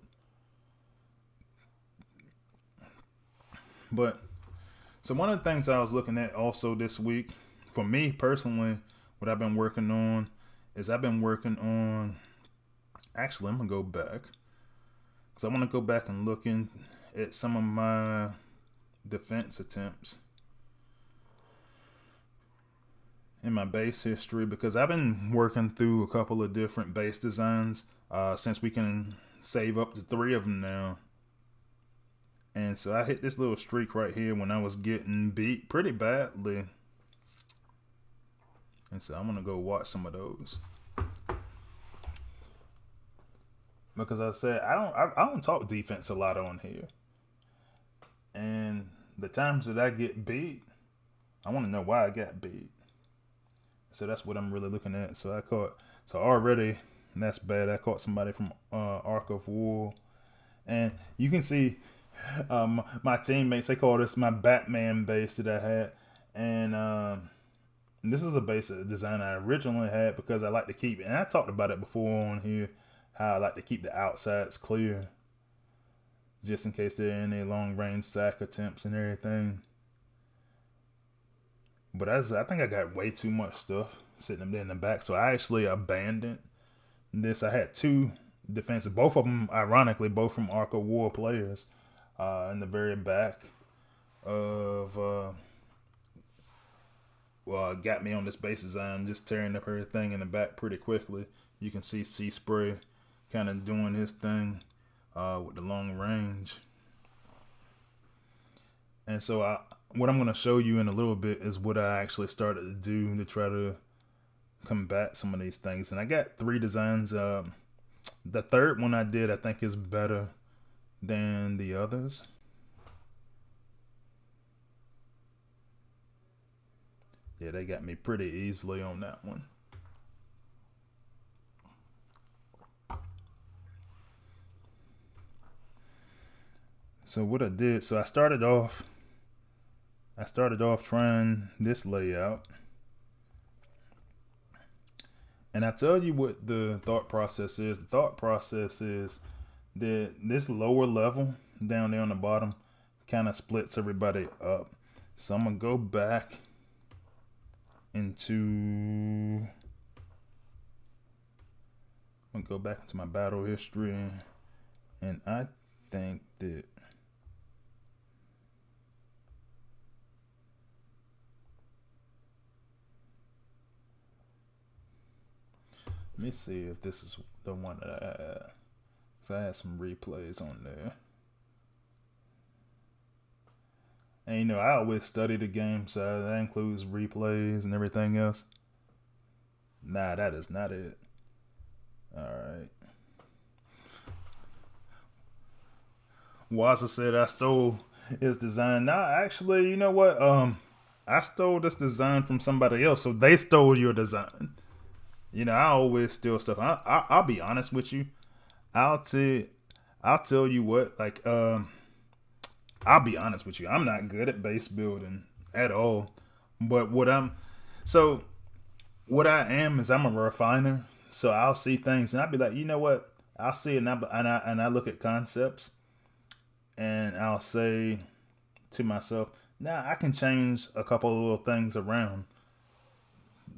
B: But so one of the things I was looking at also this week, for me personally, what I've been working on is actually I'm gonna go back because I want to go back and look at some of my defense attempts in my base history, because I've been working through a couple of different base designs since we can save up to 3 of them now. And so I hit this little streak right here when I was getting beat pretty badly. And so I'm going to go watch some of those. Because I said, I don't talk defense a lot on here. And the times that I get beat, I want to know why I got beat. So that's what I'm really looking at. So already, and that's bad. I caught somebody from Ark of War. And you can see my teammates, they call this my Batman base that I had. And this is a base design I originally had because I like to keep, and I talked about it before on here, how I like to keep the outsides clear. Just in case there are any long range sack attempts and everything. But I think I got way too much stuff sitting up there in the back. So I actually abandoned this. I had 2 defenses, both of them, ironically, both from Ark of War players, in the very back of, got me on this base design, just tearing up everything in the back pretty quickly. You can see C-Spray kind of doing his thing with the long range. And so what I'm going to show you in a little bit is what I actually started to do to try to combat some of these things. And I got 3 designs. The third one I did, I think, is better than the others. Yeah, they got me pretty easily on that one. So what I did, so I started off trying this layout. And I tell you what the thought process is. The thought process is that this lower level down there on the bottom kind of splits everybody up. So I'm going to go back into my battle history, and I think that let me see if this is the one that I had. So I had some replays on there. And you know, I always study the game, so that includes replays and everything else. Nah, that is not it. Alright. Waza said I stole his design. Nah, actually, you know what? I stole this design from somebody else, so they stole your design. You know, I always steal stuff. I'll be honest with you. I'll tell you what, like, I'll be honest with you. I'm not good at base building at all. But what I am is I'm a refiner. So I'll see things and I'll be like, you know what? I'll see it and I look at concepts and I'll say to myself, nah, I can change a couple of little things around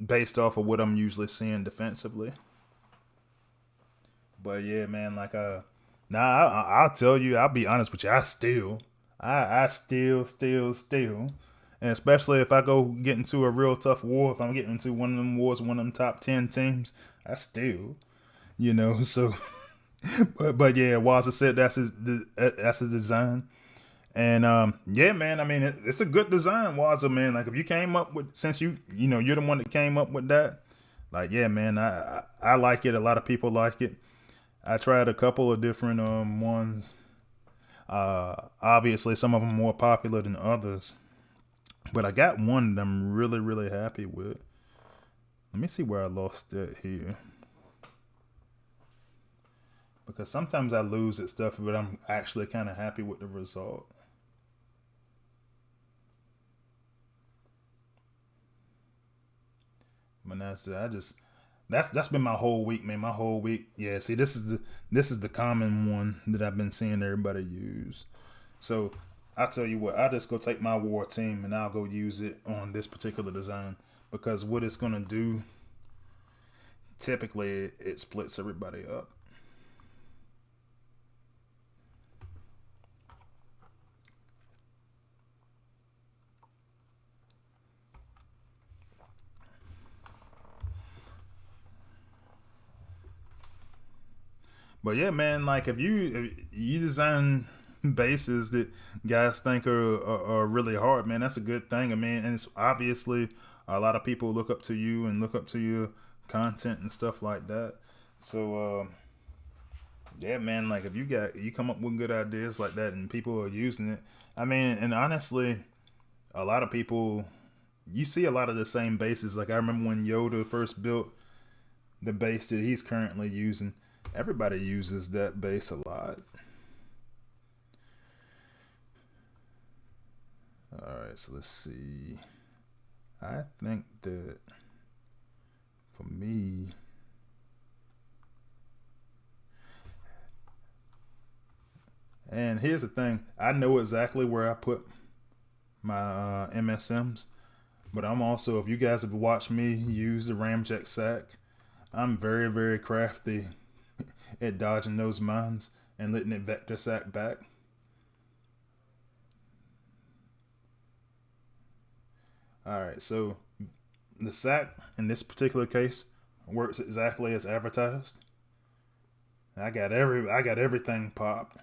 B: based off of what I'm usually seeing defensively. But yeah, man, like I'll tell you, I'll be honest with you, I steal, and especially if I go get into a real tough war, if I'm getting into one of them wars, one of them top 10 teams, I steal, you know. So, but yeah, Waza said that's his design. And yeah, man, I mean, it's a good design, Waza, man. Like, if you came up with, since you know, you're the one that came up with that, like, yeah, man, I like it. A lot of people like it. I tried a couple of different ones. Obviously, some of them more popular than others, but I got one that I'm really, really happy with. Let me see where I lost it here, because sometimes I lose at stuff, but I'm actually kind of happy with the result. But that's it. That's been my whole week, man. My whole week. Yeah, see, this is the common one that I've been seeing everybody use. So I tell you what, I just go take my war team and I'll go use it on this particular design, because what it's gonna do, typically it splits everybody up. But yeah, man, like if you design bases that guys think are really hard, man, that's a good thing. I mean, and it's obviously a lot of people look up to you and look up to your content and stuff like that. So yeah, man, like if you come up with good ideas like that and people are using it, I mean, and honestly, a lot of people, you see a lot of the same bases. Like I remember when Yoda first built the base that he's currently using. Everybody uses that base a lot. All right, so let's see. I think that for me, and here's the thing, I know exactly where I put my MSMs, but I'm also, if you guys have watched me use the Ramjet sack, I'm very, very crafty at dodging those mines and letting it vector sack back. Alright, so the sack in this particular case works exactly as advertised. I got everything popped.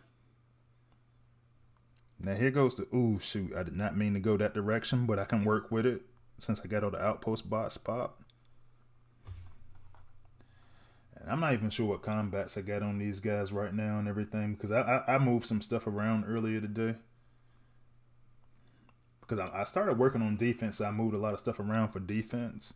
B: Now here goes the, ooh shoot, I did not mean to go that direction, but I can work with it since I got all the outpost bots popped. I'm not even sure what combats I got on these guys right now and everything, because I moved some stuff around earlier today. Because I started working on defense, so I moved a lot of stuff around for defense.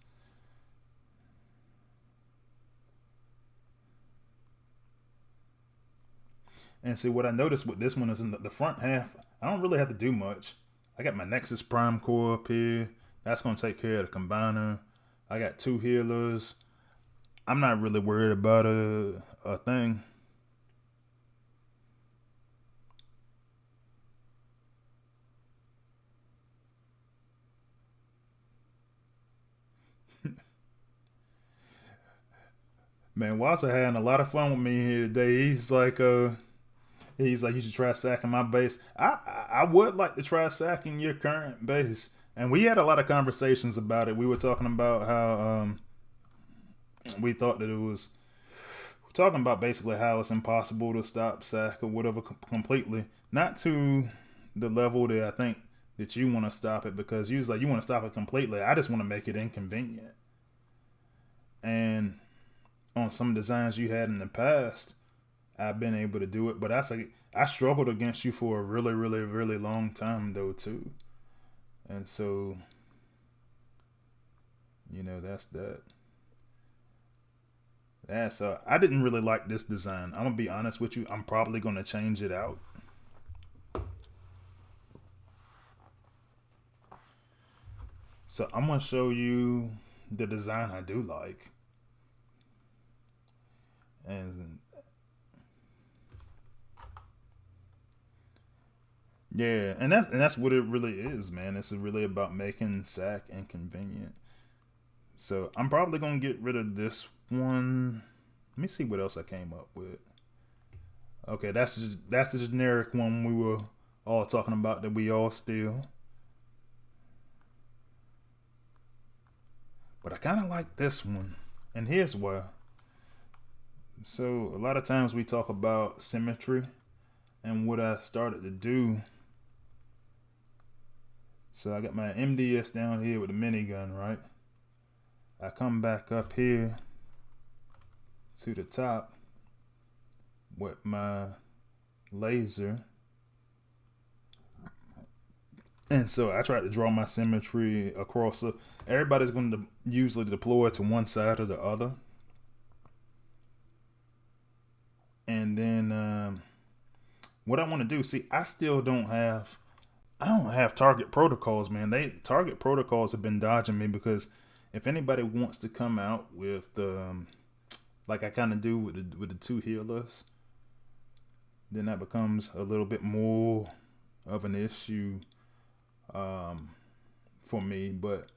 B: And see, what I noticed with this one is in the front half, I don't really have to do much. I got my Nexus Prime Core up here. That's going to take care of the Combiner. I got 2 healers. I'm not really worried about a thing. Man, Wassa having a lot of fun with me here today. He's like, you should try sacking my base. I would like to try sacking your current base. And we had a lot of conversations about it. We were talking about how we thought that it was talking about basically how it's impossible to stop sack or whatever completely. Not to the level that I think that you want to stop it, because you was like, you want to stop it completely. I just want to make it inconvenient. And on some designs you had in the past, I've been able to do it. But I struggled against you for a really, really, really long time though too. And so, that's that. Yeah, so I didn't really like this design. I'm gonna be honest with you. I'm probably gonna change it out. So I'm gonna show you the design I do like. And yeah, and that's what it really is, man. It's really about making sack inconvenient. So I'm probably gonna get rid of this one. Let me see what else I came up with. Okay, that's the generic one we were all talking about that we all steal. But I kind of like this one, and here's why. So a lot of times we talk about symmetry, and what I started to do. So I got my MDS down here with the minigun, right? I come back up here to the top with my laser. And so I try to draw my symmetry across. So everybody's going to usually deploy to one side or the other. And then what I want to do, see, I don't have target protocols, man. Target protocols have been dodging me because if anybody wants to come out with like I kind of do with the two healers, then that becomes a little bit more of an issue for me. But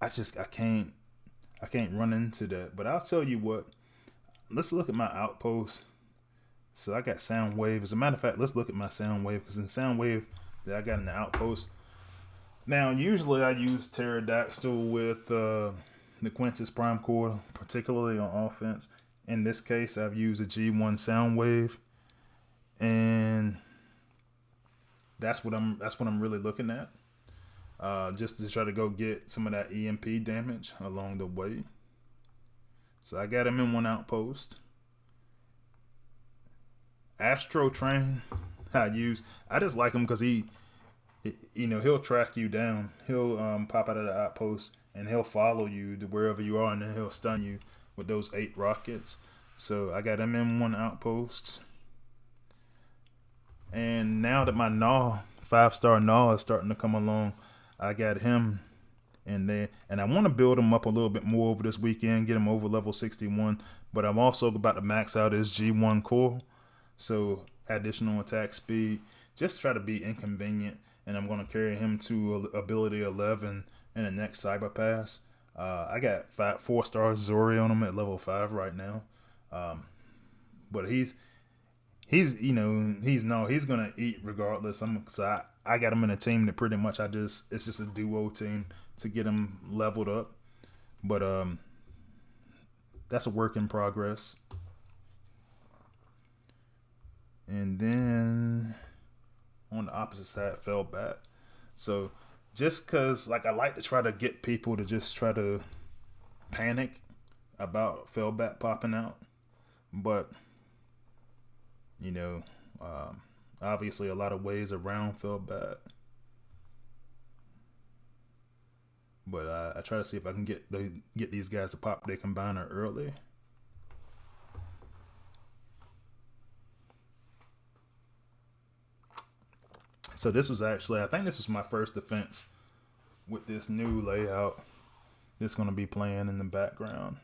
B: I can't run into that. But I'll tell you what. Let's look at my outpost. So I got sound wave. As a matter of fact, let's look at my sound wave, because in sound wave that I got in the outpost. Now, usually I use pterodactyl with the Quintus Prime Core, particularly on offense. In this case, I've used a G1 sound wave, and that's what I'm really looking at. Just to try to go get some of that EMP damage along the way. So I got him in one outpost. Astro Train, I just like him because he'll track you down. He'll pop out of the outpost and he'll follow you to wherever you are, and then he'll stun you with those 8 rockets. So I got him in one outpost. And now that my 5-star Gnaw is starting to come along, I got him in there. And I want to build him up a little bit more over this weekend, get him over level 61. But I'm also about to max out his G1 core. So additional attack speed, just try to be inconvenient. And I'm going to carry him to ability 11 in the next Cyber Pass. I got 4-star Zori on him at level 5 right now. But he's gonna eat regardless. I got him in a team that pretty much it's just a duo team to get him leveled up. But that's a work in progress. And then on the opposite side, Fellbat. So just because I like to try to get people to just try to panic about Fellbat popping out, but obviously a lot of ways around Fellbat. But I try to see if I can get these guys to pop their combiner early. So this was I think this was my first defense with this new layout that's going to be playing in the background.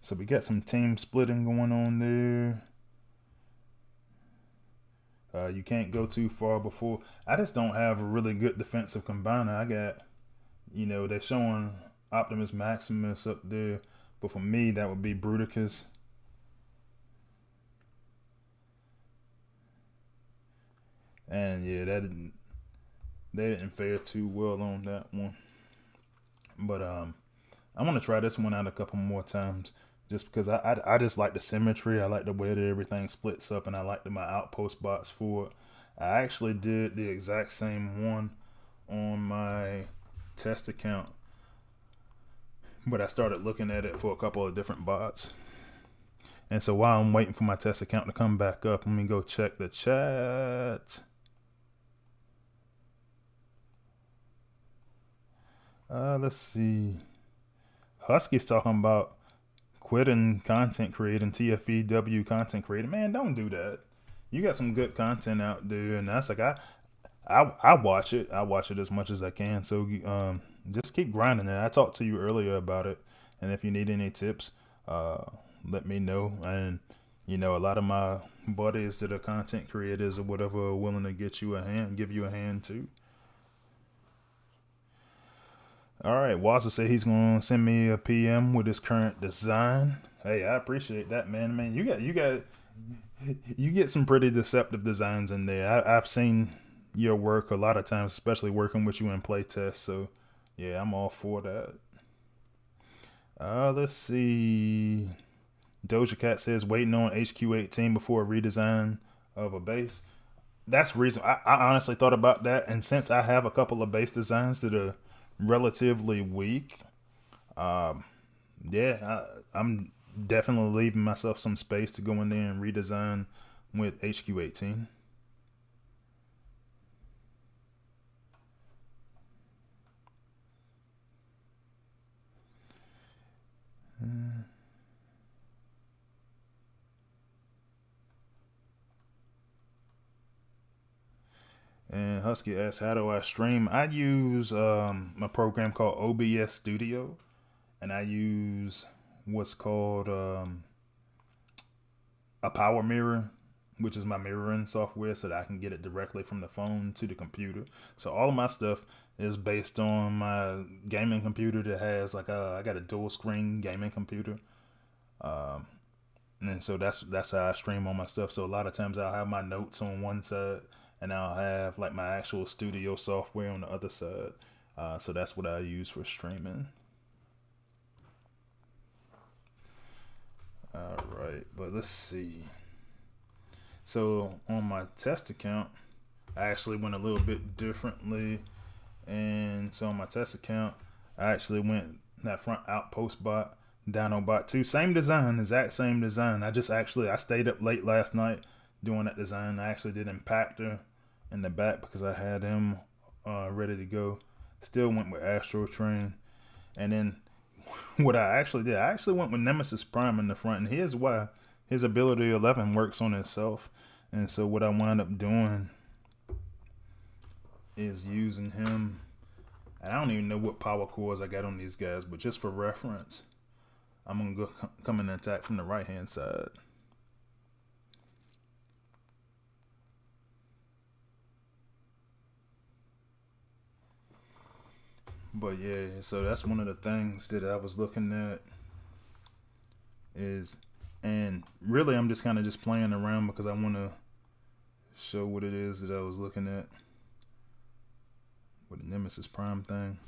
B: So we got some team splitting going on there. You can't go too far before. I just don't have a really good defensive combiner. I got, they're showing Optimus Maximus up there, but for me that would be Bruticus. And yeah, they didn't fare too well on that one. But I'm gonna try this one out a couple more times, just because I just like the symmetry. I like the way that everything splits up, and I like my outpost bots for it. I actually did the exact same one on my test account, but I started looking at it for a couple of different bots. And so while I'm waiting for my test account to come back up, let me go check the chat. Let's see. Husky's talking about quitting content creating, TFEW content creating. Man, don't do that. You got some good content out there, and that's I watch it. I watch it as much as I can. So just keep grinding it. I talked to you earlier about it, and if you need any tips, let me know. And a lot of my buddies that are content creators or whatever are willing to give you a hand too. All right, Wazza said he's gonna send me a PM with his current design. Hey, I appreciate that, man. Man, you get some pretty deceptive designs in there. I've seen your work a lot of times, especially working with you in playtest. So yeah, I'm all for that. Let's see. Doja Cat says waiting on HQ18 before a redesign of a base. That's the reason I honestly thought about that, and since I have a couple of base designs that are relatively weak, I'm definitely leaving myself some space to go in there and redesign with HQ18. And Husky asks, how do I stream? I use a program called OBS Studio, and I use what's called a power mirror, which is my mirroring software, so that I can get it directly from the phone to the computer. So all of my stuff is based on my gaming computer that has like I got a dual screen gaming computer. And so that's how I stream all my stuff. So a lot of times I'll have my notes on one side, and I'll have like my actual studio software on the other side. So that's what I use for streaming. All right, but let's see. So on my test account, I actually went a little bit differently. And so on my test account, I actually went that front outpost bot, Dino bot 2. Same design, exact same design. I stayed up late last night doing that design. I actually did Impactor in the back because I had him ready to go. Still went with Astro Train. And then what I actually did, I actually went with Nemesis Prime in the front. And here's why. His ability 11 works on itself. And so what I wound up doing is using him. And I don't even know what power cores I got on these guys, but just for reference, I'm going to go come and attack from the right-hand side. But yeah, so that's one of the things that I was looking at is, and really I'm just kind of just playing around because I want to show what it is that I was looking at with the Nemesis Prime thing.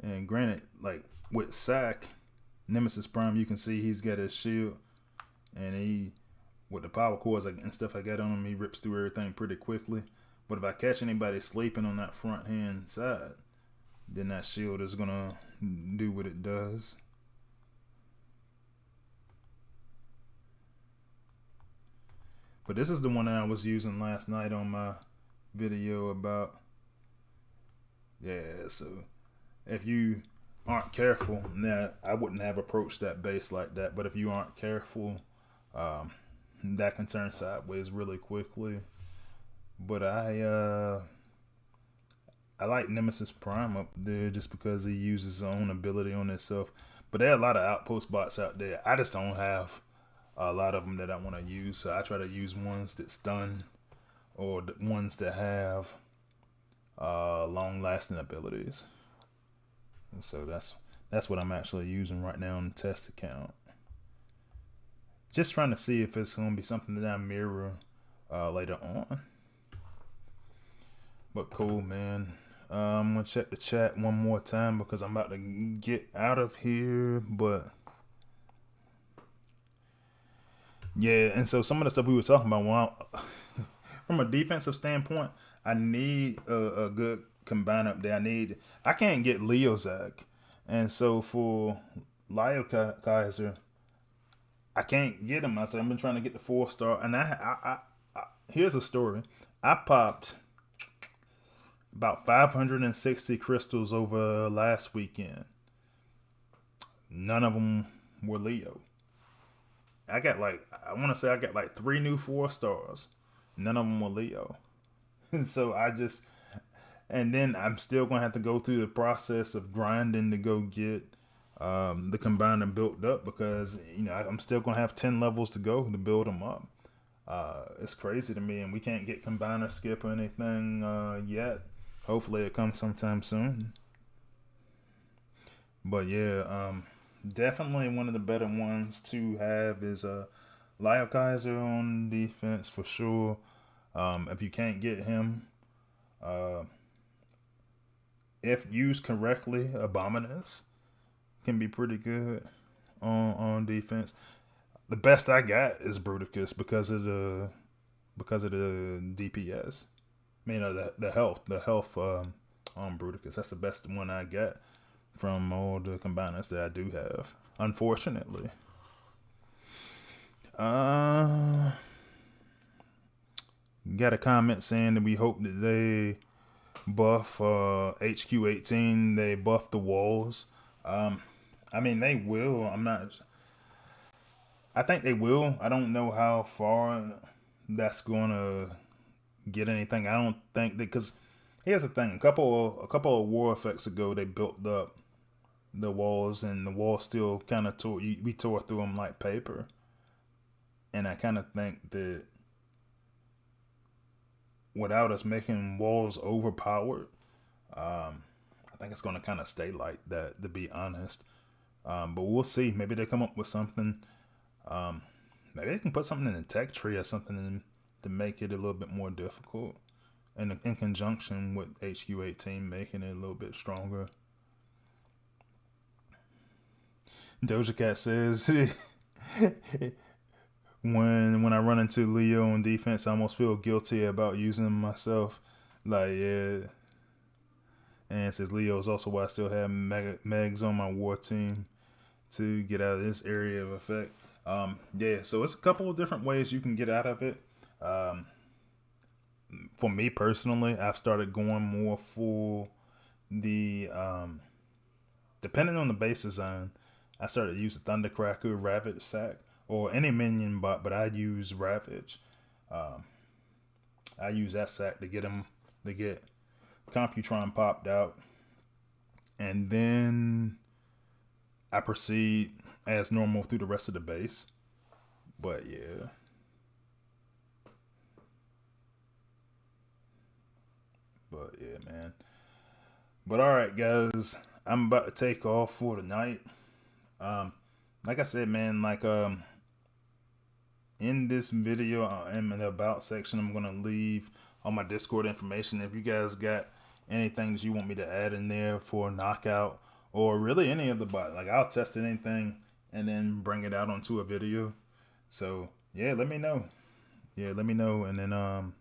B: And granted, like with Sack, Nemesis Prime, you can see he's got his shield, and he, with the power cores and stuff I got on him, he rips through everything pretty quickly. But if I catch anybody sleeping on that front hand side, then that shield is gonna do what it does. But this is the one that I was using last night on my video about. Yeah, so if you aren't careful, now I wouldn't have approached that base like that, but if you aren't careful, that can turn sideways really quickly. But I like Nemesis Prime up there just because he uses his own ability on himself. But there are a lot of outpost bots out there. I just don't have a lot of them that I want to use. So I try to use ones that stun or the ones that have long-lasting abilities. And so that's what I'm actually using right now on the test account. Just trying to see if it's going to be something that I mirror later on. But cool, man. I'm going to check the chat one more time because I'm about to get out of here. But yeah, and so some of the stuff we were talking about, well, from a defensive standpoint, I need a good combine up there. I can't get Leozak. And so for Lyle Kaiser, I can't get him. I've been trying to get the 4-star. And I here's a story. I popped about 560 crystals over last weekend. None of them were Leo. I want to say I got like 3 new 4-stars. None of them were Leo. So and then I'm still going to have to go through the process of grinding to go get the combiner built up because, I'm still going to have 10 levels to go to build them up. It's crazy to me, and we can't get combiner skip or anything yet. Hopefully it comes sometime soon. But yeah, definitely one of the better ones to have is Lyle Kaiser on defense for sure. If you can't get him, if used correctly, Abominus can be pretty good on defense. The best I got is Bruticus because of the DPS. I mean, the health on Bruticus. That's the best one I got from all the combiners that I do have. Unfortunately, got a comment saying that we hope that they buff HQ18. They buff the walls. I mean, they will. I think they will. I don't know how far that's gonna get anything. I don't think that, because here's the thing: a couple of war effects ago, they built up the walls, and the walls still kind of we tore through them like paper. And I kind of think that without us making walls overpowered, I think it's going to kind of stay like that, to be honest. But we'll see. Maybe they come up with something. Maybe they can put something in the tech tree or something to make it a little bit more difficult. And in conjunction with HQ18, making it a little bit stronger. Doja Cat says, when I run into Leo on defense, I almost feel guilty about using myself. Like, yeah. And it says Leo is also why I still have Megs on my war team to get out of this area of effect. Yeah, so it's a couple of different ways you can get out of it. For me personally, I've started going more for the depending on the base design. I started to use the Thundercracker, Ravage Sack, or any minion bot, but I use Ravage. I use that sack to get Computron popped out, and then I proceed as normal through the rest of the base. But yeah. But yeah, man. But alright, guys, I'm about to take off for the night. Like I said, man, in this video, in the about section, I'm gonna leave all my Discord information. If you guys got anything that you want me to add in there for knockout, or really any of the bot, like I'll test anything and then bring it out onto a video. So yeah, let me know. And then I'll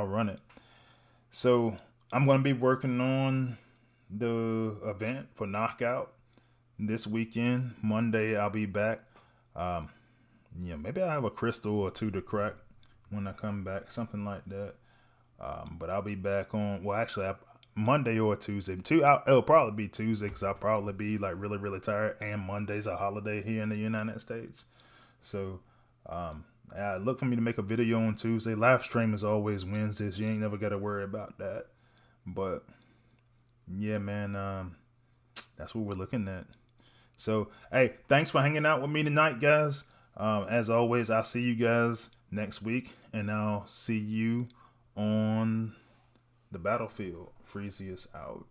B: run it. So I'm gonna be working on the event for knockout this weekend. Monday I'll be back. Maybe I'll have a crystal or two to crack when I come back, something like that. But I'll be back on, Monday or Tuesday. It'll probably be Tuesday, because I'll probably be like really, really tired, and Monday's a holiday here in the United States. So look for me to make a video on Tuesday. Live stream is always Wednesdays. You ain't never got to worry about that. But yeah, man, that's what we're looking at. So, hey, thanks for hanging out with me tonight, guys. As always, I'll see you guys next week, and I'll see you on the battlefield. Freezius out.